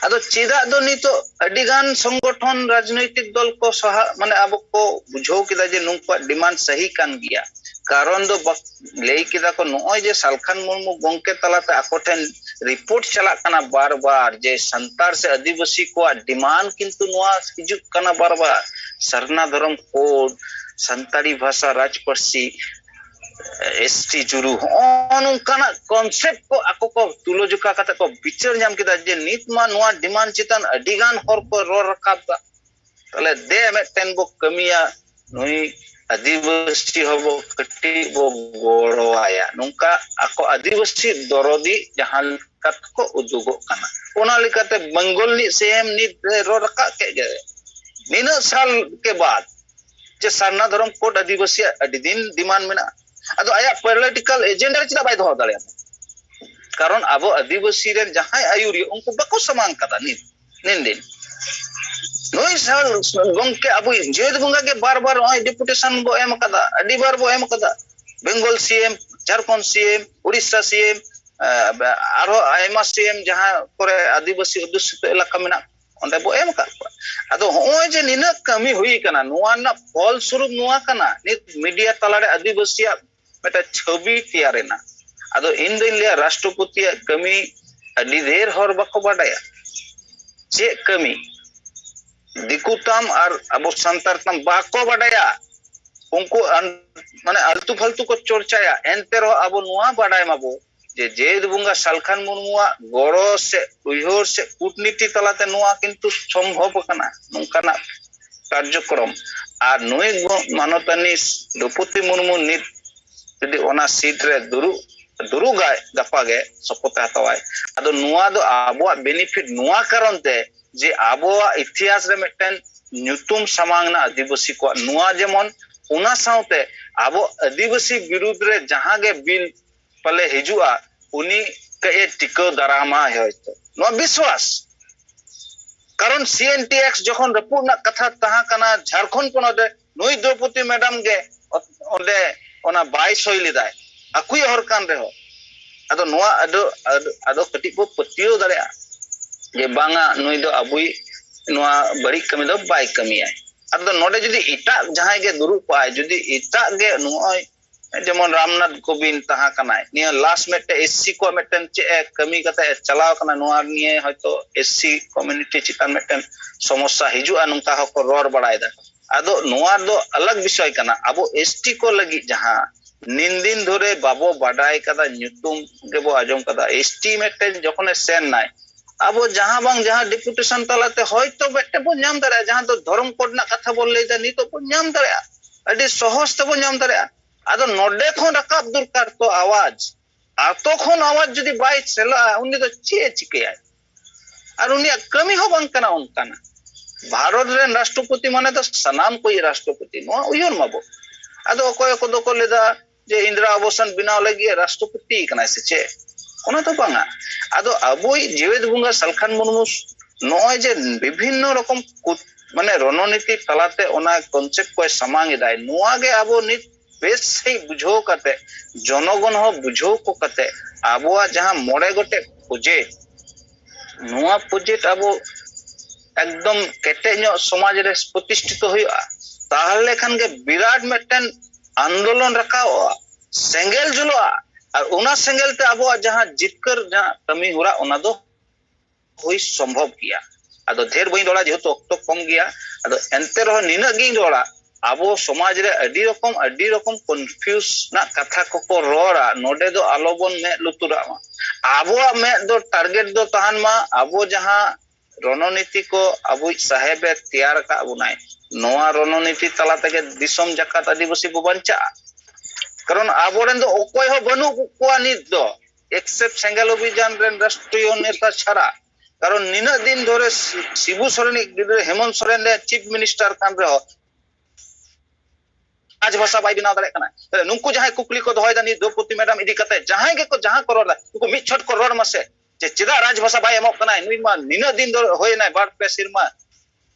अदो चिदा दो नितो अडिगान संगठन राजनैतिक दल को सहा माने अब को बुझो केदा जे नुंकु डिमांड सही कान गया कारण दो ले केदा को नोय जे सालखान मुर्मु गंके तलाते आकोठेन रिपोर्ट चला कना बार-बार जे संतार से आदिवासी को डिमांड किंतु नुआ हिजुक कना बार-बार सरना धर्म कोड संतारी भाषा राजपर्सी एसटी जुरु ओनकाना कॉन्सेप्ट को आको को तुलोजुका कते को बिचार नाम केदा जे नितमा नुआ डिमांड चितन अडिगान हर को रो रकाब तले दे मेटेन बो कमिया नुई आदिवासी होबो कटी बो गोड़ो आया नुका आको आदिवासी दरोदी जहां कत को उदुगो कना ओना लिकाते बंगाल नि सेम नि रो रका के गे निना साल के बाद जे सरना धर्म कोड आदिवासी अडी दिन डिमांड मेना अदो आया पॉलिटिकल एजेंडा चिदा बाय दो दाले कारण आबो आदिवासी रे जहां आयुरी उनको बको समान कदा निन दिन नोई साल गंके आबो जेद बुंगा के बार-बार ओय डिपुटेशन बो एम कदा अडी बार बो एम कदा Bengal CM Jharkhand CM Orissa CM आरो आयमा सीएम जहां करे आदिवासी अध्युषित इलाका मेना ओंडे बो एम का अदो होय जे निना कमी हुई कना नुआ ना फल स्वरूप नुआ कना नित मीडिया तलारे आदिवासिया मेटा छवि तैयारेना अदो इन दिन लिया राष्ट्रपति कमी अडी देर हर बको बाडाया जे कमी दिकुताम और अबो संतारतम बाको बाडाया उनको माने अल्तु फालतु को चर्चाया एंते रो अबो नुआ बाडाय माबो जे जेद बुंगा सालखान मुर्मुआ गड़ो से उयहर से कूटनीति तलाते नुआ किंतु संभव कना नुकाना कार्यक्रम आ नुई मानतानी द्रौपदी मुर्मु नित जदि ओना सीट रे दुरु गाय गपागे सपोते हतवाय अदो नुआ दो आबो बेनिफिट नुआ कारण ते जे आबो इतिहास रे मेटन न्यूतुम समांगना आदिवासी को नुआ जेमन उना साउते आबो आदिवासी विरुद्ध रे जहां गे बिल पले हिजुआ उनी के टिको दारामा होयतो नो विश्वास कारण CNTX जखन रपुर ना कथा तहा कना झारखंड पनोदे नोई द्रौपदी मैडम गे ओंडे ओना बाय सोइलिदाय अकुई हर कान रे हो अदो नोआ अदो कटी को पतियो दारेया जे बांगा नोई दो अबुई नोआ बड़ी कमी दो बाय कमी आय अदो नोडे जदी इटा जहां गे दुरु पाय जदी इटा गे नोय जेमन रामनाथ कोविंद तहा कनाय निया लास्ट मेटे SC को मेटन चे कमी कते चलाव कना नोआ निये हयतो SC कम्युनिटी चितान मेटन समस्या हिजुआ नुका हको रोर बडायदा अदो नोआ दो अलग विषय कना अबो ST को लगी जहां निंदिन धरे बाबो बाडाय कदा न्यूतुम गेबो आजम कदा ST मेटन जखने सेन नाय अबो जहां बांग जहां डिपुटेशन तलाते हयतो बेटे बो नाम दरे जहां तो धर्म कोड ना कथा बोल लेदा नि तो बो नाम दरे अडी सहज तो बो नाम दरे अदो नोडे खन रकाब दरकार तो आवाज आतो खन आवाज जदी बाय चला उनी तो चे चिकेया और उनी कमी हो बांग कना उनकाना भारत रे राष्ट्रपति माने तो सनाम कोई राष्ट्रपति नो उयर माबो आदो अकोय को दो को लेदा जे इंदिरा आवासन बिनाव लगी राष्ट्रपति कना से चे ओना तो बांगा आदो अबोई जेवेद बुंगा सलखान मुर्मू नय जे विभिन्न रकम माने रणनीति तलाते ओना कॉन्सेप्ट को समांग दाय नोआ गे आबो नित बेस से बुझो कते जनगण हो बुझो को कते आबोआ जहां मोड़े गोटे प्रोजेक्ट नोआ प्रोजेक्ट आबो एकदम केटेño समाज रे प्रतिष्ठित होया ताहले खान के विराट मेटन आंदोलन रखाओ सेंगेल जुलोआ और उना सेंगेल ते आबो जहां जितकर जहां कमी हुरा ओना दो होई संभव किया आदो ढेर बई डोला जेतो अक्तो कम गया आदो एंते रह निना गिन डोला आबो समाज रे अडी रकम कंफ्यूज ना कथा को रोड़ा नोडे दो आलोबन में लुतुरा आबो में दो टारगेट दो तहान मा आबो जहां रणनीति को अबु साहेबे तैयार का बुनाय नोआ रणनीति तला तके दिसम जकात आदिवासी को बंचा कारण आबोरेन दो ओकोय हो बनु कोआ नित दो एक्सेप्ट सेंगेल अभियान रेन राष्ट्रीय नेता छाड़ा कारण निना दिन धरे शिबू सोरेन गिदरे हेमंत सोरेन रे चीफ मिनिस्टर कान रे आज भाषा बाय बिना दारे कना नुंकु जहां कुकली को दोहय दानी द्रौपदी मैडम इदी कते जहां के को जहां को रोला उनको मिट छट को रोड मसे जे चिदा राजभाषा बाय एमक कना नुई मा निना दिन दो होय ना बार पे सिरमा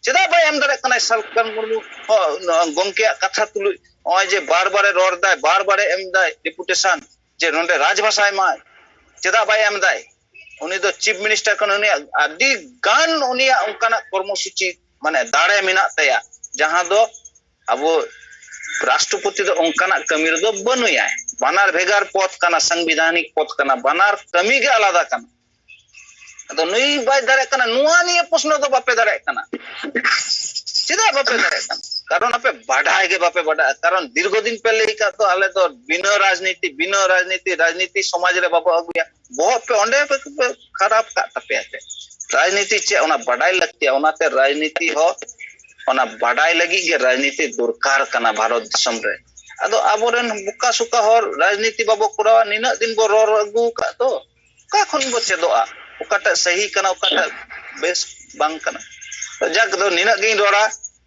चिदा बाय एम दारे कना सलकन मुर्मू गंके कथा तुलु ओय जे बार बार रोड दाय बार बार एम दाय डिपुटेशन जे नोंडे राजभाषा मा चिदा बाय एम दाय उनी दो चीफ मिनिस्टर कन उनी आदि गान उनी उनकाना कर्मसूची माने दाड़े मिना तया जहां दो अबो राष्ट्रपति दो उनकाना कमी रे दो बनुया बानार भेगार पद कना संवैधानिक पद कना बानार कमी के आलादा कना तो नई बाय दारे कना नुआ निये प्रश्न दो बापे दारे कना चिदा बापे दारे कना कारण आपे बढ़ाए के बापे बढ़ा कारण दीर्घ दिन पहले का तो आले तो बिना राजनीति समाज रे बाबा अगुया बहुत पे ओंडे पे खराब का तपे आते राजनीति चे ओना बढ़ाई लगती है ओनाते राजनीति हो ओना बढ़ाई लगी के राजनीति दरकार कना भारत दिसम रे अदो आबोरेन बुका सुका हर राजनीति बाबो कुरावा निना दिन बो रोर अगु का तो का खन बो चेदोआ ओकाटा सही कना ओकाटा बेस बांग कना जग दो निना गिन रोड़ा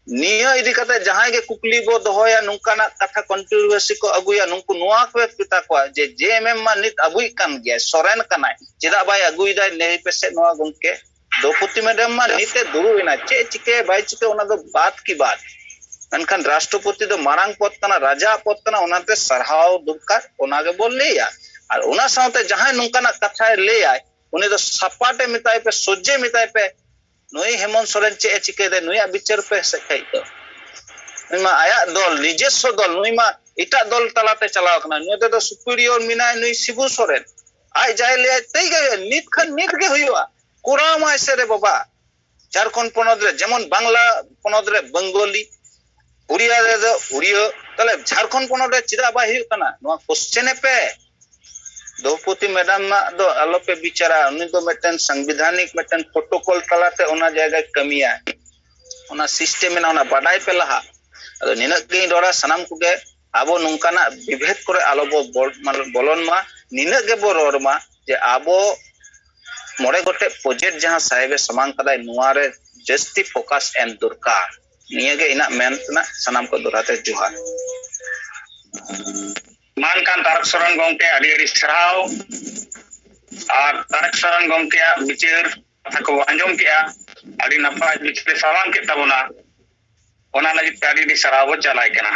निया इदी कते जहां के कुकली बो दोहया नुकाना कथा कंट्रोवर्सी को अगुया नुकु नोआ को पिता को जे जेएमएम मा नित अगुई कान गया सोरेन कनाय चिदा बाय अगुई दाय नेहि पेसे नोआ गंके द्रौपदी मैडम मा निते दुरुइना चे चिके बाय चिके ओना दो बात की बात अनखान राष्ट्रपति दो मारांग पद कना राजा पद कना ओनाते सरहाव दुकार ओना के बोल लेया और ओना साथे जहां नुकाना कथा ले आय उनी दो सपाटे मिताय पे सोजे मिताय पे नई हेमंत सोरेन चे चिके दे नया विचार पे सखाई तो नुईमा आया दल निजेस्व दल नुईमा इटा दल तलाते चलाव कना नुते तो सुपीरियर मिनाय नुई शिबू सोरेन आय जाय ले तई गे नित के हुआ कुरामा ऐसे रे बाबा झारखंड पनद रे जेमन बांग्ला पनद रे बंगाली उड़िया रे दो उड़िया तले झारखंड पनद रे चिदा बा हुई कना नुआ क्वेश्चन पे द्रौपदी मैडम दो आलोपे बिचारा उनी दो मेटन संवैधानिक मेटन प्रोटोकॉल तलाते ओना जगह कमिया ओना सिस्टम में ओना बडाई पे लहा अदो निना के डोरा सनाम कुगे आबो नुंकाना विभेद करे आलोबो बोलन मा निना के बो रोड मा जे आबो मोड़े गोटे प्रोजेक्ट जहां साहेबे समांग कदाय नुआ रे जस्ती फोकस एम दरकार निया के इना मेनतना सनाम को दोराते जोहार मान कान तारक सोरेन गंके आदि आदि सराव और तारक सोरेन गंके विचार कथा को आंजम केया आदि नपाय विचार सावांग के तबना ओना लगी आदि आदि सराव चलाय कना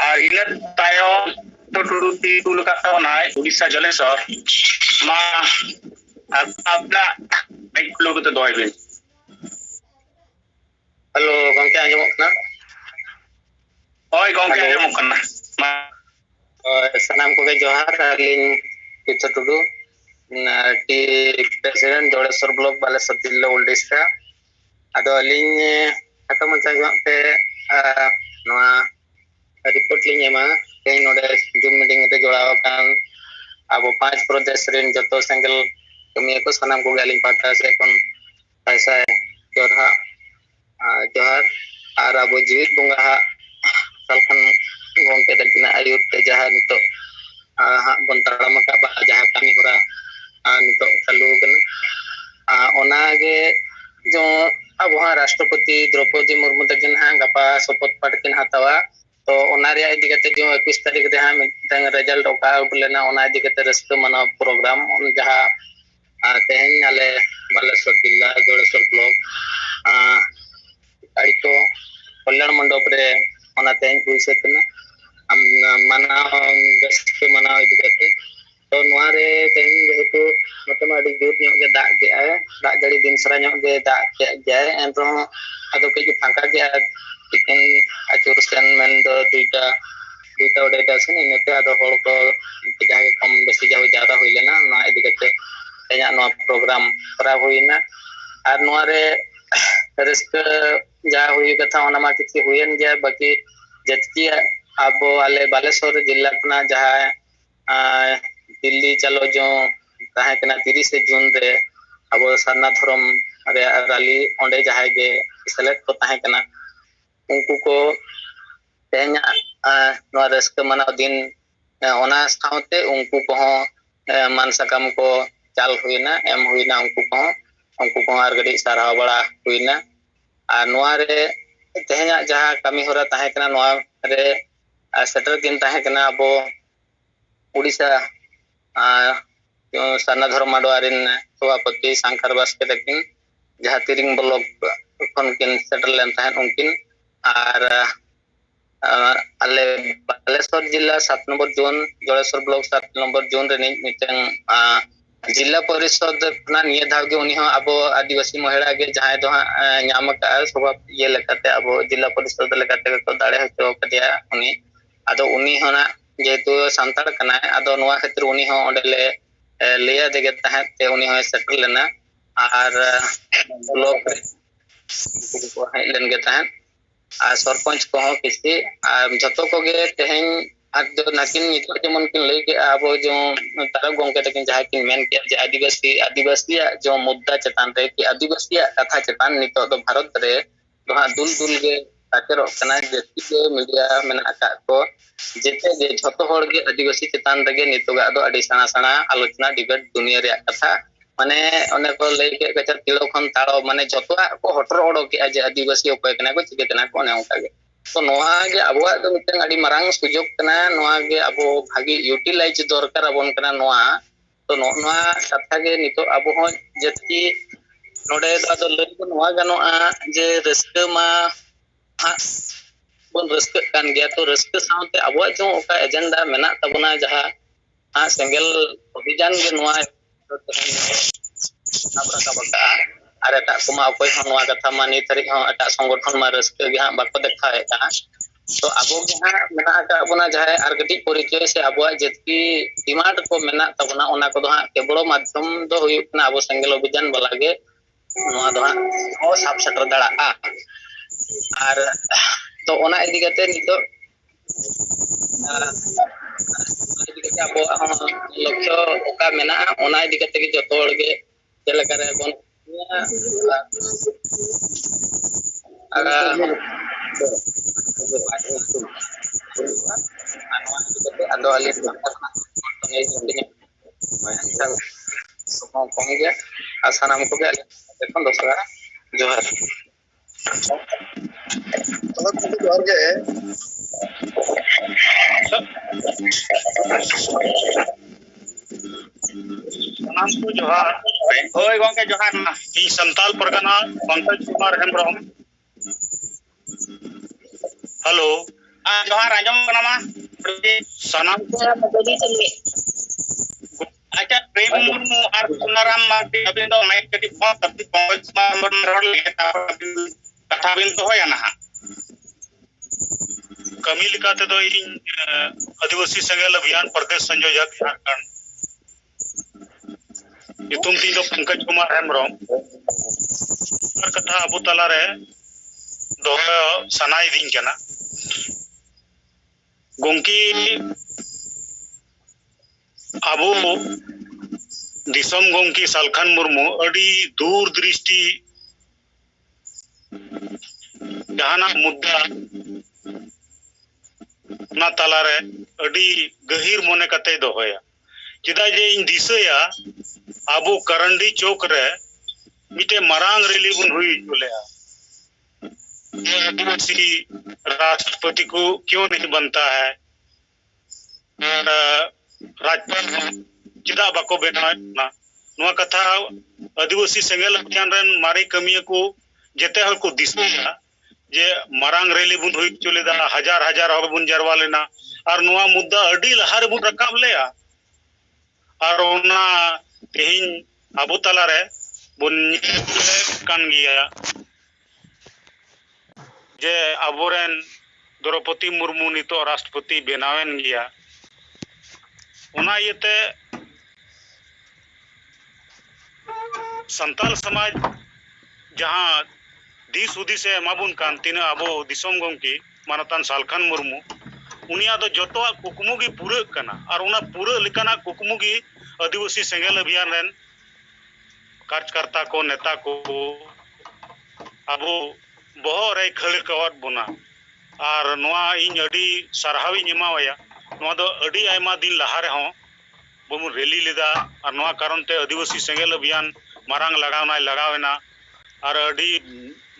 और इना तायो तो टुरुती तुल का तबनाय उड़ीसा जलेश्वर मा अपना एक लोग तो दोय बिन हेलो गंके आंजम ना ओय गंके आंजम कना सनाम को जोहार अलिन पिथो टुडू टी प्रेसिडेंट जोड़ेश्वर ब्लॉक बालेश्वर जिला ओल्डिस का अदो अलिन हतो मचा पे नोआ रिपोर्ट लिंग कहीं नोडे जूम मीटिंग ते जोड़ाव कान अब 5 प्रदेश रेन जतो सेंगल कमी को सनाम को गालिंग पाता से कोन ऐसा जोरहा जोहार और अब जीवित बुंगा सलखन गंके दकिना आयुर ते जहां नितो हा बन ताड़ाम का बा जहां कामी होरा नितो चालू कना ओना गे जो राष्ट्रपति द्रौपदी मुर्मू तकिन हाँ गपा शपथ पाठ किन हतावा तो ओना रे इदी कते जो 21 तारीख रे हाँ मिटंग रिजल्ट ओका उठलेना ओना इदी कते रस्क मना प्रोग्राम जहाँ तेहन आले बालेश्वर जिला जोड़ेश्वर ब्लॉक गाड़ी तो कल्याण मंडप रे ओना तेहन हुई सकना मना रस्क मना इदी कते तो नोआरे तेहन जेहेतु मतलब अड़ी जोर ᱧᱚᱜ गे दाग के आए दाग जड़ी दिन सरा ᱧᱚᱜ गे दाग के जाए एनरो आदो के फांका के तिकिन आचुर सेन मेन दो दुईटा ओडेटा से नेते आदो हड़ को जहां कम बेसी जाव ज्यादा हुई लेना ना इदी कते तेया नो प्रोग्राम करा हुईना आर नोआरे रस्क जा हुई कथा ओना मा किछि हुईन जे बाकी जतकी आबो आले बालेश्वर जिला कना जहां दिल्ली चलो जो ताहे कना 30 जून रे अब सरना धर्म रे रैली ओंडे जहां गे सेलेक्ट को ताहे कना उनको को तेना नो रस्क मनाव दिन ओना साउते उनको को मान सकम को चाल हुईना एम हुईना उनको को आर गडी साराव बड़ा हुईना आ नोआ रे तेना जहां कमी होरा ताहे कना नोआ रे सेटर दिन ताहे कना अब उड़ीसा सरना धर्म माडवारिन सभापति शंकर बास्के तकिन जहां तिरिंग ब्लॉक खन किन सेटल लेन ताहन उनकिन आर आले बालेश्वर जिला 7 number zone Jaleswar block 7 number zone रे मिटन जिला परिषद ना निये धागे उनी हो अब आदिवासी महिला के जहां दो नाम का सभा ये लेकाते अब जिला परिषद लेकाते को दाड़े हचो कदिया उनी आदो उनी होना जेतु संताड़ कना आदो नोआ खातिर उनी हो ओंडेले लेया देगे ताहे उनी हो सेटल लेना आर ब्लॉक को हेलन गे ताहे आ सरपंच को किसी जतो को गे तेहन आज जो नाकिन नितो जमन किन लई के अब जो तारा गोंके तकिन जहां किन मेन के जे आदिवासी जो मुद्दा चेतान रे कि आदिवासी कथा चेतान नितो दो भारत रे दोहा दुल गे ताकेरो कना जेति के मीडिया मेना का को जेते जे जतो होड़ गे आदिवासी चेतान रे नितो गा दो अडी सना सना आलोचना डिबेट दुनिया रे कथा माने ओने को लई के कचा तिलो खन ताड़ो माने जतोआ को हटर ओडो के जे आदिवासी उपाय कना को चिके कना को ने उनका गे तो नोआ गे अबवा दो मिटन अडी मारांग सुजोग कना नोआ गे अबो भागी यूटिलाइज दरकार अबन कना नोआ तो नोआ कथा गे नितो अबो हो जति नोडे दो लई को नोआ गनोआ जे रस्क मा हा बन रस्क कान गया तो रस्क साउते अबवा जो ओका एजेंडा मेना तबना जहा हा सेंगल अभियान गे नोआ नाबरा का बका आर एटा कुमा कोई हो नोआ कथा मानी तरी हो एटा संगठन मा रस्क गे हा बाको देखा है तो अब मेना का अपना जहां आर गटी परिचय से अब जतकी डिमांड को मेना तबना ओना को दो केवल माध्यम दो हुयना अब सेंगल अभियान वाला गे नोआ दो ओ साब सेटर दड़ा आर तो ओना इदी कते नितो इदी कते अब लक्ष्य ओका मेना ओना इदी कते के जतो हड़ गे चले करे बन ado alis pokoknya asana ko ga देखो दोस्तरा जोहार चलो जोहार गे नाम को जोहार होय गोंके जोहार ना इ संताल परगना पंकज कुमार हेम्ब्रम हेलो जोहार आजम कनामा सनाम को बदी चले अच्छा प्रेम मुर्मू और सुनाराम मार्टी अबिन दो माइक कटी फोन करती पंकज कुमार रोड ले कथा बिन तो होया ना कमी लिखाते दो इन आदिवासी संगल अभियान प्रदेश संयोजक झारखंड युतुम तीन दो पंकज कुमार हेम्ब्रम कथा अबु तला रे दो सनाई दिन केना गोंकी अबो दिसम गोंकी सालखान मुर्मू अडी दूर दृष्टि जहाना मुद्दा ना तला रे अडी गहीर मोने कते दोहया चिदा जे इन दिसया अबो करंडी चौक रे मिटे मरांग रैली बुन हुई जुलेया ये आदिवासी राष्ट्रपति को क्यों नहीं बनता है और राज्यपाल चेदा बाको बनाना नवा कथा आदिवासी सेंगेल अभियान रन मारे कमिया को जेते हर को दिसया जे मारांग रैली बुन हुई चलेदा हजार हजार हर बुन जरवा लेना और नवा मुद्दा अडी लहार बुन रकाब लेया और ओना तेहिन अबो तला रे बुन कान गिया जे अबोरेन द्रौपदी मुर्मू नितो राष्ट्रपति बनावेन गिया ओना येते संताल समाज जहां दिस हुदिस एमाबुन कान तीना अबो दिसोम गंकी मानतान सालखान मुर्मू उनिया दो जतोआ कुकमु गी पूरा कना और उना पूरा लिकाना कुकमु गी आदिवासी सेंगेल अभियान रेन कार्यकर्ता को नेता को अबो बहो रे खल कवात बुना और नोआ इन अडी सरहावी निमावया नोआ दो अडी आयमा दिन लहा रे हो बमु रैली लेदा और नोआ कारण ते आदिवासी सेंगेल अभियान मारांग लगावेना और अडी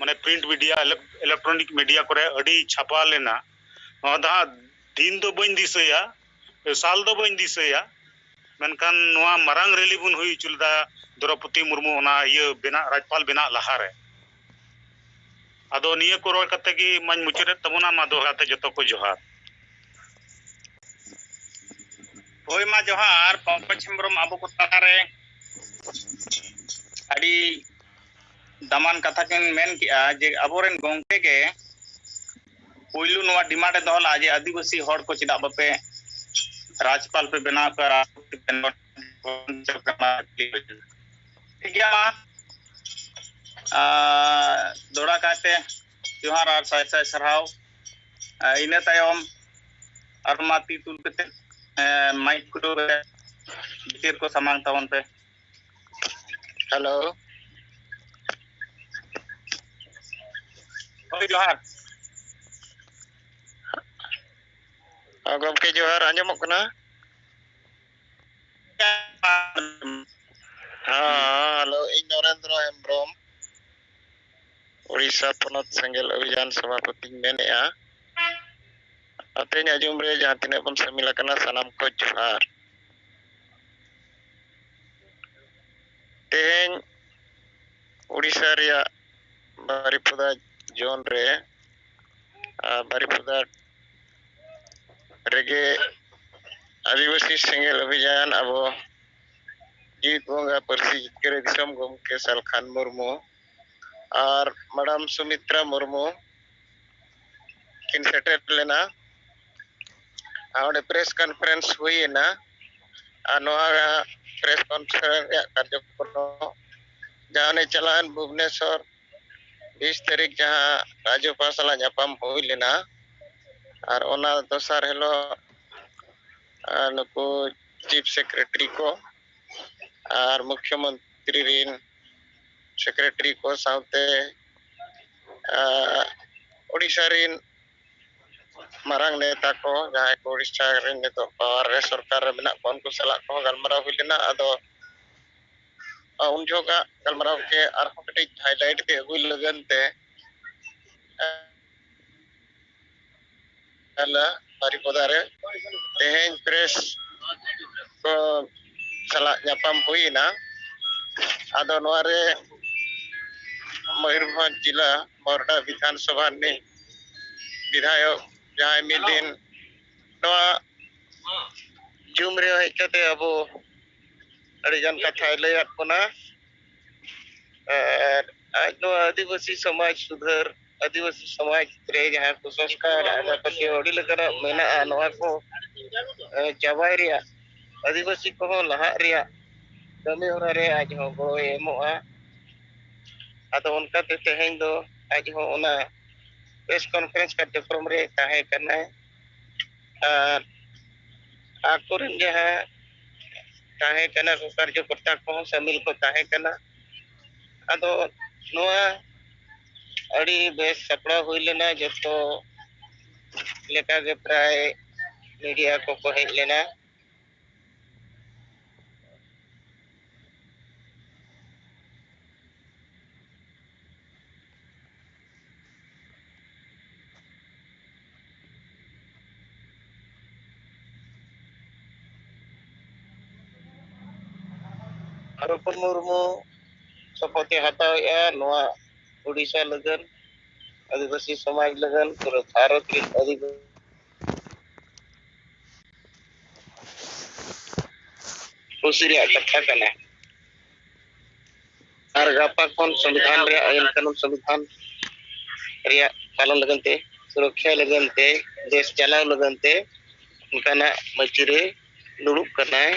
माने प्रिंट मीडिया इलेक्ट्रॉनिक मीडिया करे अडी छापा लेना नोआ दा दिन दो बइन दिसया साल दो बइन दिसया मेनखान नोआ मारांग रैली बुन हुई चुलदा द्रौपदी मुर्मू ओना ये बिना राज्यपाल बिना लहा रे आदो निये को रोल कते की मन मुचरे तमुना मा दोहाते जतो को जोहार होय मा जोहार पंकज हेम्ब्रम आबो को तारे अड़ी दामान कथा किन मेन किया जे अबोरेन गोंके के पुइलु नोआ डिमांड दोहला जे आदिवासी हड़ को चिदा बपे राज्यपाल पे बना कर ठीक है दोड़ा काते जोहार और साय साय सरहाव इने तायम अरमाती तुल कते माइक को बितिर को समांग तावन पे हेलो ओय जोहार गमके जोहार आंजमक कना हाँ हेलो इन नरेंद्र हेम्ब्रम उड़ीसा पनत सेंगेल अभियान सभापति मेनेआ अतेन आजुम रे जहां तिने बन समिल कना सनाम को जोहार तेन उड़ीसा रिया बारिपदा जोन रे बारिपदा रेगे आदिवासी सेंगेल अभियान अब जीत बोंगा परसी जितकरे दिसम गमके सालखान मुर्मू और मैडम सुमित्रा मुर्मू किन सेटेल लेना आउडे प्रेस कॉन्फ्रेंस हुई ना नोआ प्रेस कॉन्फ्रेंस कार्यक्रम जहां चलान भुवनेश्वर 20 तारीख जहां राज्यपाल सला जापाम हुई लेना और ओना दोसर हेलो नुकु चीफ सेक्रेटरी को और मुख्यमंत्री रिन सेक्रेटरी को साउते ओडिशा रिन मारांग नेता को जहां को ओडिशा रिन ने तो पावर रे सरकार रे बिना कोन को सला को गलमराव हुई लेना अदो उन जोगा गलमराव के आर कटी हाईलाइट के हुई लगनते अला बारिपदा रे तेहेन प्रेस को सला जापाम हुई ना आदो नोरे मयूरभंज जिला मोरडा विधानसभा ने विधायक जहां मिदिन नोआ जुम रे हेकते अबो अड़िगन कथा लैयात कोना आज नो आदिवासी समाज सुधर आदिवासी समाज रे जहां को संस्कार आजापति ओडी लकरा मेना नोआ को चाबाय रिया आदिवासी को लहा रिया कमी होरा रे आज हो गो एमोआ आदो उनका ते तेहें दो आज हो ओना प्रेस कॉन्फ्रेंस कार्यक्रम रे ताहे करना आकुरन जहां ताहे कना को कार्यकर्ता को शामिल को ताहे कना आदो नोआ अड़ी बेस सपड़ा हुई लेना जतो लेका के प्राय मीडिया को हेज लेना Arupun Murmu seperti hatawiya noa Odisha lagan adivasi samaj lagan pura Bharat rin adivasi riyak katha kana ar gapa kon संविधान रे आइन कानून संविधान रिया पालन लगन ते सुरक्षा लगन ते देश चलाव लगन ते उनकाना मचरे दुड़ुब कनाय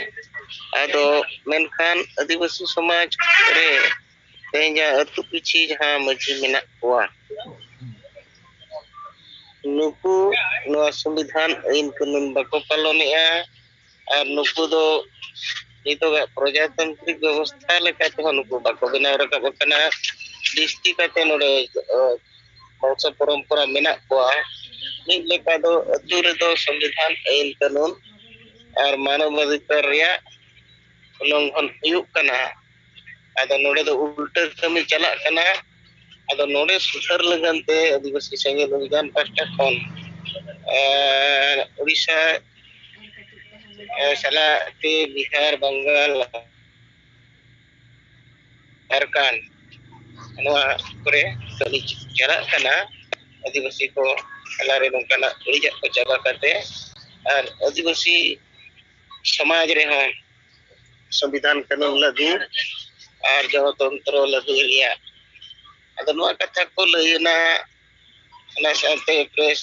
आदो मेनखान आदिवासी समाज रे तेजा अतु पिछि जहां मची मेना कोआ नुकु नोआ संविधान आइन कानून बाको पालनेआ और नुकु दो नितो प्रजातांत्रिक व्यवस्था लेकाते नुकु बाको बनाव रकाब कना दृष्टि काते नोडे वंश परंपरा मेना कोआ मिद लेका दो अतु रे दो संविधान आइन कानून और मानव अधिकार रिया उल्लंघन हुयुक कना आदो नोडे दो उल्टा कमी चला कना आदो नोडे सुधार लगनते आदिवासी संघ अभियान पास्टा खन उड़ीसा साला ते बिहार बंगाल झारखंड नोआ करे कमी चला कना आदिवासी को हलारे नोकाना बड़िजा को चाबा करते और आदिवासी समाज रे हो संविधान कानून लागू और गणतंत्र लागू लिया अदो नोआ कथा को लयना ना साथे प्रेस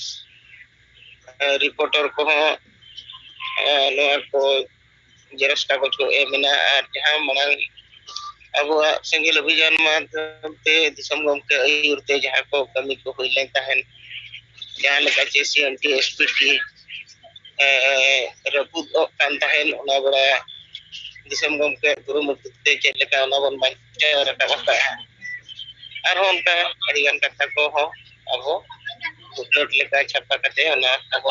रिपोर्टर को नोआ को जेरस कागज को एमना और जहां मनन अब संगील अभियान माध्यम ते दिसम गमके अयुरते जहां को कमी को होइले तहन जहां लगा जेसी एंटी एसपीटी रपुद कान तहन ओना बड़ा दिसम गमके गुरुमुखते चेक लेका ओना बन बांचा रका बका और उनका अडिगान कथा को हो अब उठलट लेका छापा कते ओना अब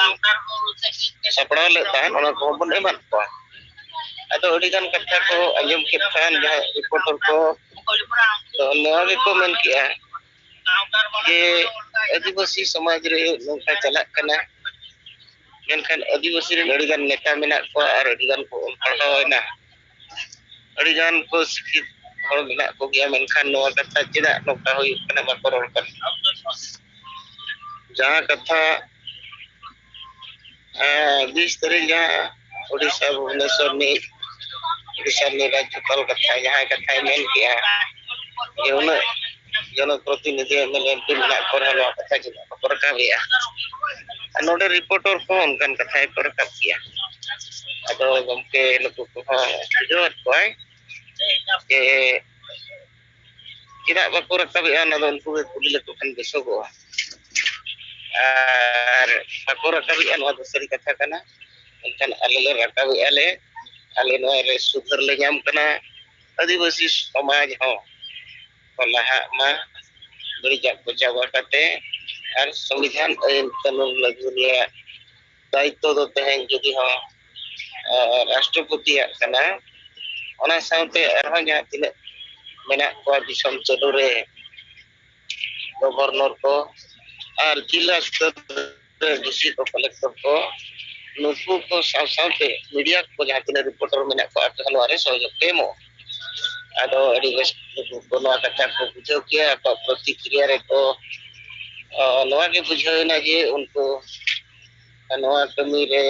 सपड़ा लेता है ओना को बन एमन को अदो अडिगान कथा को अंजम के खान जहां रिपोर्टर को तो नवा को मेन किया जे आदिवासी समाज रे नोका चला कना मेनखान आदिवासी रे अडिगान नेता मेना को और अडिगान को पढ़ावना अडिगान को शिक्षित और मेना को गया मेनखान नवा कथा चेदा नोका होय कना बाको रोल कर जहां कथा 20 तारीख जहां ओडिशा भुवनेश्वर में ओडिशा में राज्यपाल कथा जहां कथा मेन किया ये उन जनप्रतिनिधि एमएलए एमपी मेना को रहा कथा चेदा को रकाबिया नोडे रिपोर्टर को उनकन कथा को रकाब किया अदो गमके नुकु को बुझोत कोय के किना बाको रकाबिया ना दो उनको कुली लेको खन बेसोगो और बाको रकाबिया नो दूसरी कथा कना इनकन अले रकाबिया ले अले नो रे सुधर ले नाम कना आदिवासी समाज हो लहा मा बड़ी जाग को जावा करते और संविधान आइन कानून लागू लिया दायित्व दो तहन जदि हो राष्ट्रपति कना ओना साउते अरहा जहां तिना मेना को दिसम चलो रे गवर्नर को और जिला स्तर डीसी को कलेक्टर को नुकु को साउते मीडिया को जहां तिना रिपोर्टर मेना को हलवारे सहयोग केमो आदो आदिवासी को नोआ कथा को बुझो किया को प्रतिक्रिया रे को नोआ के बुझो ना जे उनको नोआ कमी रे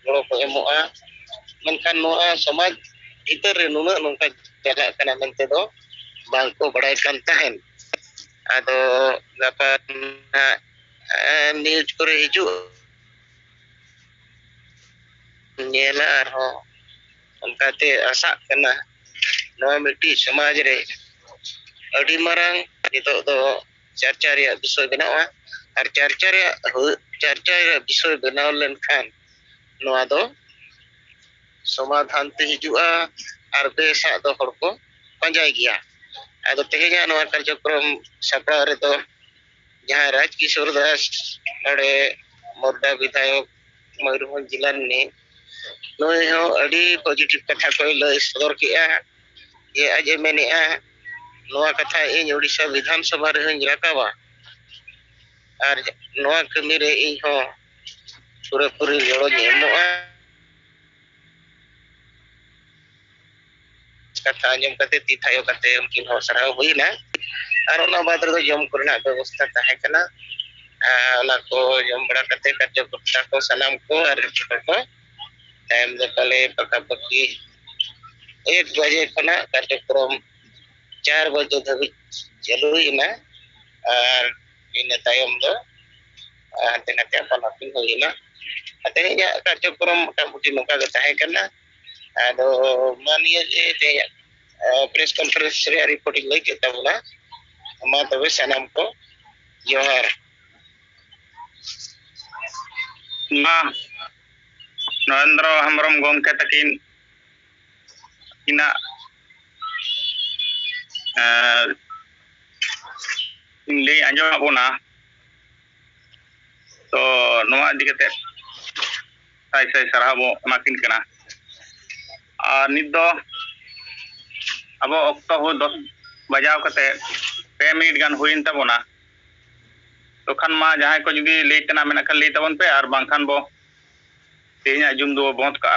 गड़ो को एमोआ मेनखान नोआ समाज भीतर रे नुना नोका चला कना मेनते दो बांग को बड़ाई कान तहन आदो गपा न्यूज करे हिजु नेला हो उनकाते आशा कना नोआ मिट्टी समाज रे अडी मारंग नितो दो चर्चा रे विषय बनावा और चर्चा रे विषय बनाव लेनखान नोआ दो समाधान ते हिजुआ और बेसा दो हर को पंजाय गया आदो तेहेजा नोआ कार्यक्रम सपड़ा रे दो जहां राज किशोर दास नडे मोरदा विधायक मयूरभंज जिला ने नोए हो अडी पॉजिटिव कथा को लय सदर किया ये आज मेनेआ नोआ कथा इन ओडिशा विधानसभा रे हंज राकाबा और नोआ कमी रे इन हो पूरी गड़ो नेमोआ कथा आंजम कते ती थायो कते उनकिन हो सराव हुईना और ओना बाद रे जम करना व्यवस्था ताहे कना ओना को जम बड़ा कते कार्यकर्ता को सलाम को और को टाइम दे कले पक्का पक्की 1 बजे खना कार्यक्रम 4 बजे धबी चालू हुईना और इन तायम दो ante nate panatin huina ate ya कार्यक्रम मोटामुटी नोका के ताहे करना ado मानिए जे प्रेस कॉन्फ्रेंस रे रिपोर्टिंग लई के तबला मा तबे सनम को जोहार मा नरेंद्र हेम्ब्रम गोमके तकिन इना ले आंजम बोना तो नोआ इदी कते साई साई सराह बो माकिन कना और नित दो अब अक्तो हो 10 बजाव कते 2 मिनट गान हुइन तबोना तो खान मा जहां को जुदी ले तना मेना खान ले तबन पे और बांखान बो तेना जुम दो बहुत का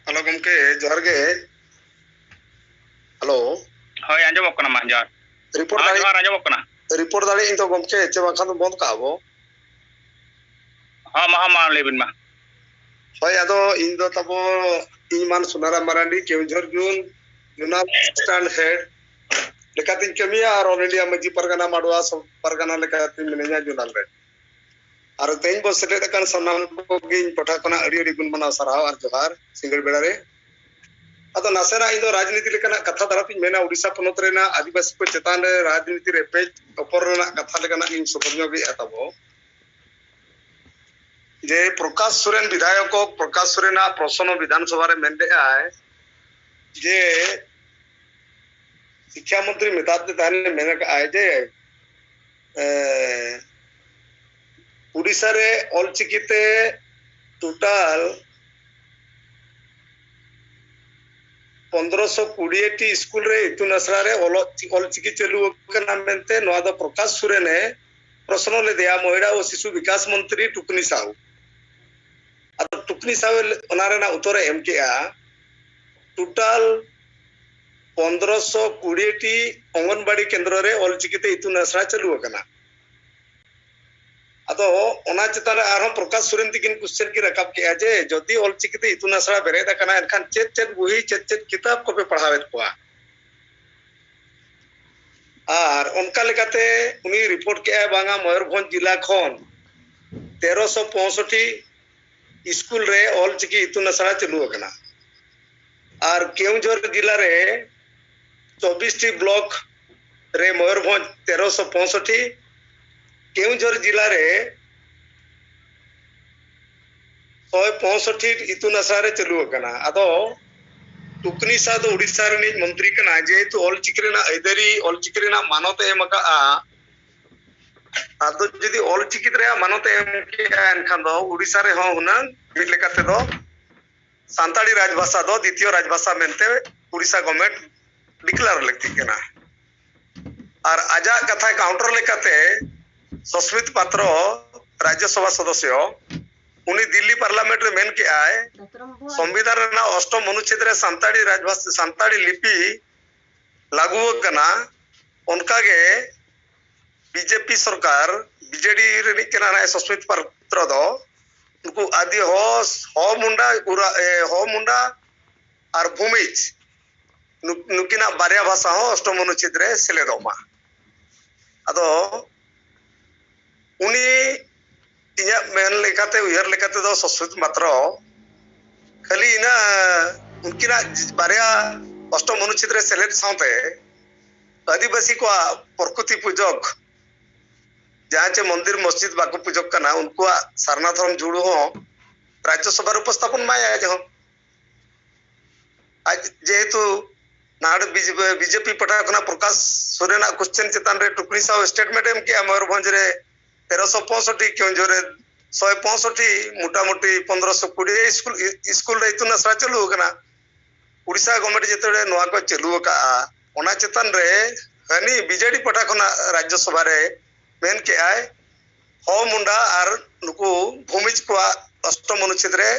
हेलो गमके जोहर गे हेलो होय आंजम कना मा जार रिपोर्ट दाड़ी जोहर आंजम कना रिपोर्ट दाड़ी इन तो गमके चे बाखान तो बंद का बो हां मा लेबिन मा होय आदो इन दो तबो ईमान सुनारा मरांडी केवझर जून जुना स्टैंड हेड लेकातिन कमिया और ऑल इंडिया मजी परगना माडवा सब परगना लेकातिन मिनेजा जुनाल रे और तेन बो सेटे कन सन्नाम को गिन पठा कोना अड़ी अड़ी गुण मना सराव और जोहार सिंगल बेड़ा रे अतो नासेना इन दो राजनीति लेकना कथा दरातिन मेना ओडिसा पनोत रेना आदिवासी को चेतान रे राजनीति रे पेज ऊपर रेना कथा लेकना इन सुपरनो गे अतबो जे प्रकाश सोरेन विधायक को प्रकाश सोरेना प्रश्न विधानसभा रे मेंडे आए जे शिक्षा मंत्री मेताते ताने मेना का आए जे उड़ीसा रे ऑल चिकिते टोटल 1520 टी स्कूल रे इतुन असरा रे ऑल चिकी चलू कना मेंते नोआ दो प्रकाश सोरेने प्रश्न ले दिया महिला और शिशु विकास मंत्री टुकनी साहू अब टुकनी साहू ओनारेना उत्तर एम के आ टोटल 1520 टी अंगनबाड़ी केंद्र रे ऑल चिकिते इतुन असरा चलू कना अतो ओना चितारे आरो प्रकाश सोरेन तिकिन क्वेश्चन की रकाब के जे जदी ऑल चिकिते इतुन असरा बेरेदा कना एनखान चेत बुही चेत किताब को पे पढ़ावेत कोआ और उनका लेकाते उनी रिपोर्ट के बांगा मयूरभंज जिला खन 1365 स्कूल रे ऑल चिकी इतुन असरा चलू कना और केउझर जिला रे 24 टी ब्लॉक रे मयूरभंज 1365 केउझर जिला रे 165 इतुन असरा रे चलू कना अदो टुकनी सा दो उड़ीसा रे मंत्री कना जे तो ऑल चिकरेना ऐदरी ऑल चिकरेना मानत एमका आदो जदी ऑल चिकित रे मानत एम के एनखान दो उड़ीसा रे हो हुना मिट लेकाते दो सांताड़ी राजभाषा दो द्वितीय राजभाषा मेनते उड़ीसा गवर्नमेंट डिक्लेयर लगती केना और आजा कथा काउंटर लेकाते सस्मित पात्र राज्यसभा सदस्य उनी दिल्ली पार्लियामेंट रे मेन के आए संविधान रे अष्टम अनुच्छेद रे सांताड़ी राजभाषा सांताड़ी लिपि लागू कना उनका के बीजेपी सरकार बीजेडी रे केना ना सस्मित पात्र दो उनको आदि हो मुंडा और भूमिज नुकिना बारिया भाषा हो अष्टम अनुच्छेद रे सेलेदोमा अदो उनी इया मेन लेकाते उयर लेकाते दो सस्मित मात्र खाली इना उनकिना बारिया अष्टम अनुच्छेद रे सेलेद साथे आदिवासी को प्रकृति पूजक जहाँ चे मंदिर मस्जिद बाको पूजक कना उनको सारना धर्म जुड़ू हो राज्यसभा उपस्थापन माया जो आज जेहेतु नाड़ बीजेपी पटा कना प्रकाश सोरेना क्वेश्चन चेतान रे टुकनी साहू स्टेटमेंट एम के मयूरभंज रे 1365 केउझर रे 165 मोटामोटी 1520 स्कूल रे इतुन असरा चलू कना उड़ीसा गवर्नमेंट जेतरे नोआ को चलू का ओना चेतान रे हनी बीजेडी पटा कना राज्यसभा रे मेन के आए हो मुंडा और नुकु भूमिज को अष्टम अनुच्छेद रे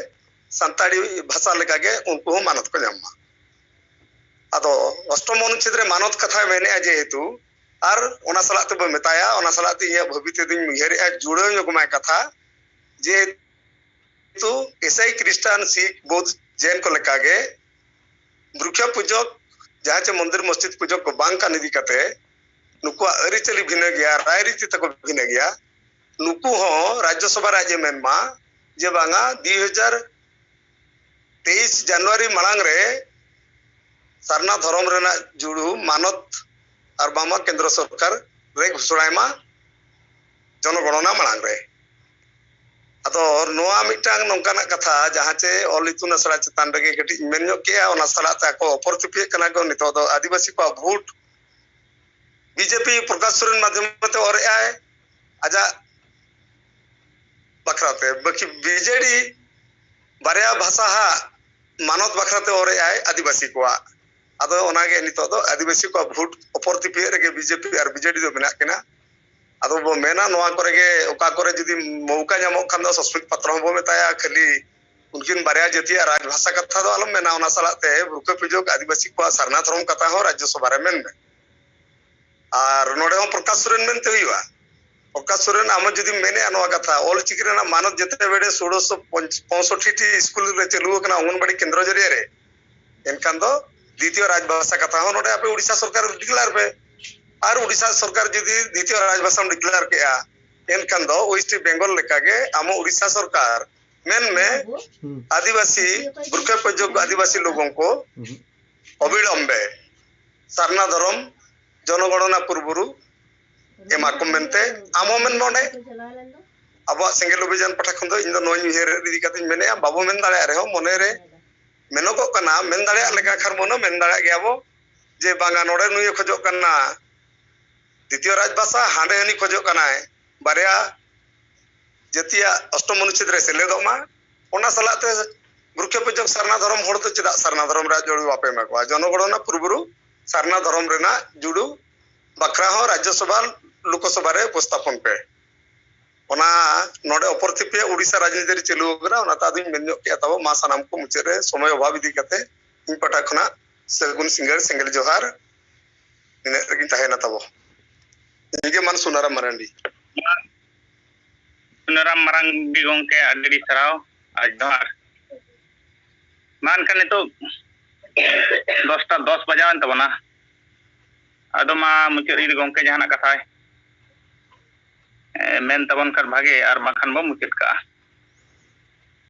सानताड़ी भाषा लेका गे उनको मानत को जामा आदो अष्टम अनुच्छेद रे मानत कथा मेने जेहेतु और ओना सलाते बो मेताया ओना सलाते इया भविते दिन मुहरे जुड़े योगमा कथा जे तो ईसाई क्रिश्चियन सिख बौद्ध जैन को लेका गे वृक्ष पूजक जहाँ चे मंदिर मस्जिद पूजक को बांग का निधि कते नुकुआ अरिचली भिन्न गया राय रीति तक भिन्न गया नुकु हो राज्यसभा राज्य मेनमा जे बांगा 2023 जनवरी मांग रे सरना धर्म रेना जुड़ू मानत और बामा केंद्र सरकार रे घोषणामा जनगणना मांग रे अतो नोआ मिटांग नोंकाना कथा जहाँ चे ऑल इतुन असला चेतान रे कटी मेन्यो के ओना सला ता को अपर्तिपे कना को नितो दो आदिवासी को वोट बीजेपी प्रकाश सोरेन माध्यम ते और आए आजा बखराते बाकी बीजेडी बारिया भाषा हा मानत बखराते और आए आदिवासी को आदो ओनागे नितो दो आदिवासी को वोट अपर्तिपे रे बीजेपी और बीजेडी दो बिना केना आदो बो मेना नोआ करे गे ओका करे जदी मौका जामो खान दो सस्पेक्ट पत्र हो मेताया खाली उनकिन बारिया जतिया राजभाषा कथा दो आलम मेना ओना सलाते वृक्ष पूजक आदिवासी को सरना धर्म कथा हो राज्यसभा रे मेन और नोडे हो प्रकाश सोरेन मेनते हुआ प्रकाश सोरेन आम जदी मेने नोआ कथा ऑल चिकी रेना मानत जते बेडे 1665 टी स्कूल रे चलु कना अंगनबाड़ी केंद्र जरिया रे एनकान दो द्वितीय राजभाषा कथा हो नोडे आपे ओडिसा सरकार डिक्लेयर पे और ओडिसा सरकार जदी द्वितीय राजभाषा डिक्लेयर केया एनकान दो वेस्ट बेंगल लेका गे आम ओडिसा सरकार मेन में आदिवासी वृक्ष पूजक आदिवासी लोगों को अविलंबे सरना धर्म जनगणना पूर्वरु एमा को मेनते आमो मेन नोडे अब सिंगल अभियान पठा खन दो इन दो नोई हेर दिदी कति मेने बाबू मेन दाड़े रे हो मने रे मेनो को कना मेन दाड़े लेका खर मनो मेन दाड़े गयाबो जे बांगा नोडे नुय खजो कना द्वितीय राजभाषा हांडे हनी खजो कना बारिया जतिया अष्टम अनुच्छेद रे सेलेदोमा ओना सलाते वृक्ष पूजक सरना धर्म होड़ तो चेदा सरना धर्म रा जोड़ू आपे मको जनगणना पूर्वरु सरना धर्म रेना जुड़ू बखरा हो राज्यसभा लोकसभा रे उपस्थापन पे ओना नोडे अपर्तिपे ओडिसा राजनीति रे चलु गरा ओना ता दिन मेन्यो के तब मा सनाम को मुचे रे समय अभाव इदी कते इन पटा खना सगुन सिंगल जोहार इने रगिन ताहेना तब इनके मन सुनाराम मरांडी सुनाराम मरांडी गोंके अडी सराव आज जोहार मान कने तो 10 बजावन तबना आदो मा मुचे री गोंके जहाना कथा मेन तबन कर भागे और बाखान बो मुचित का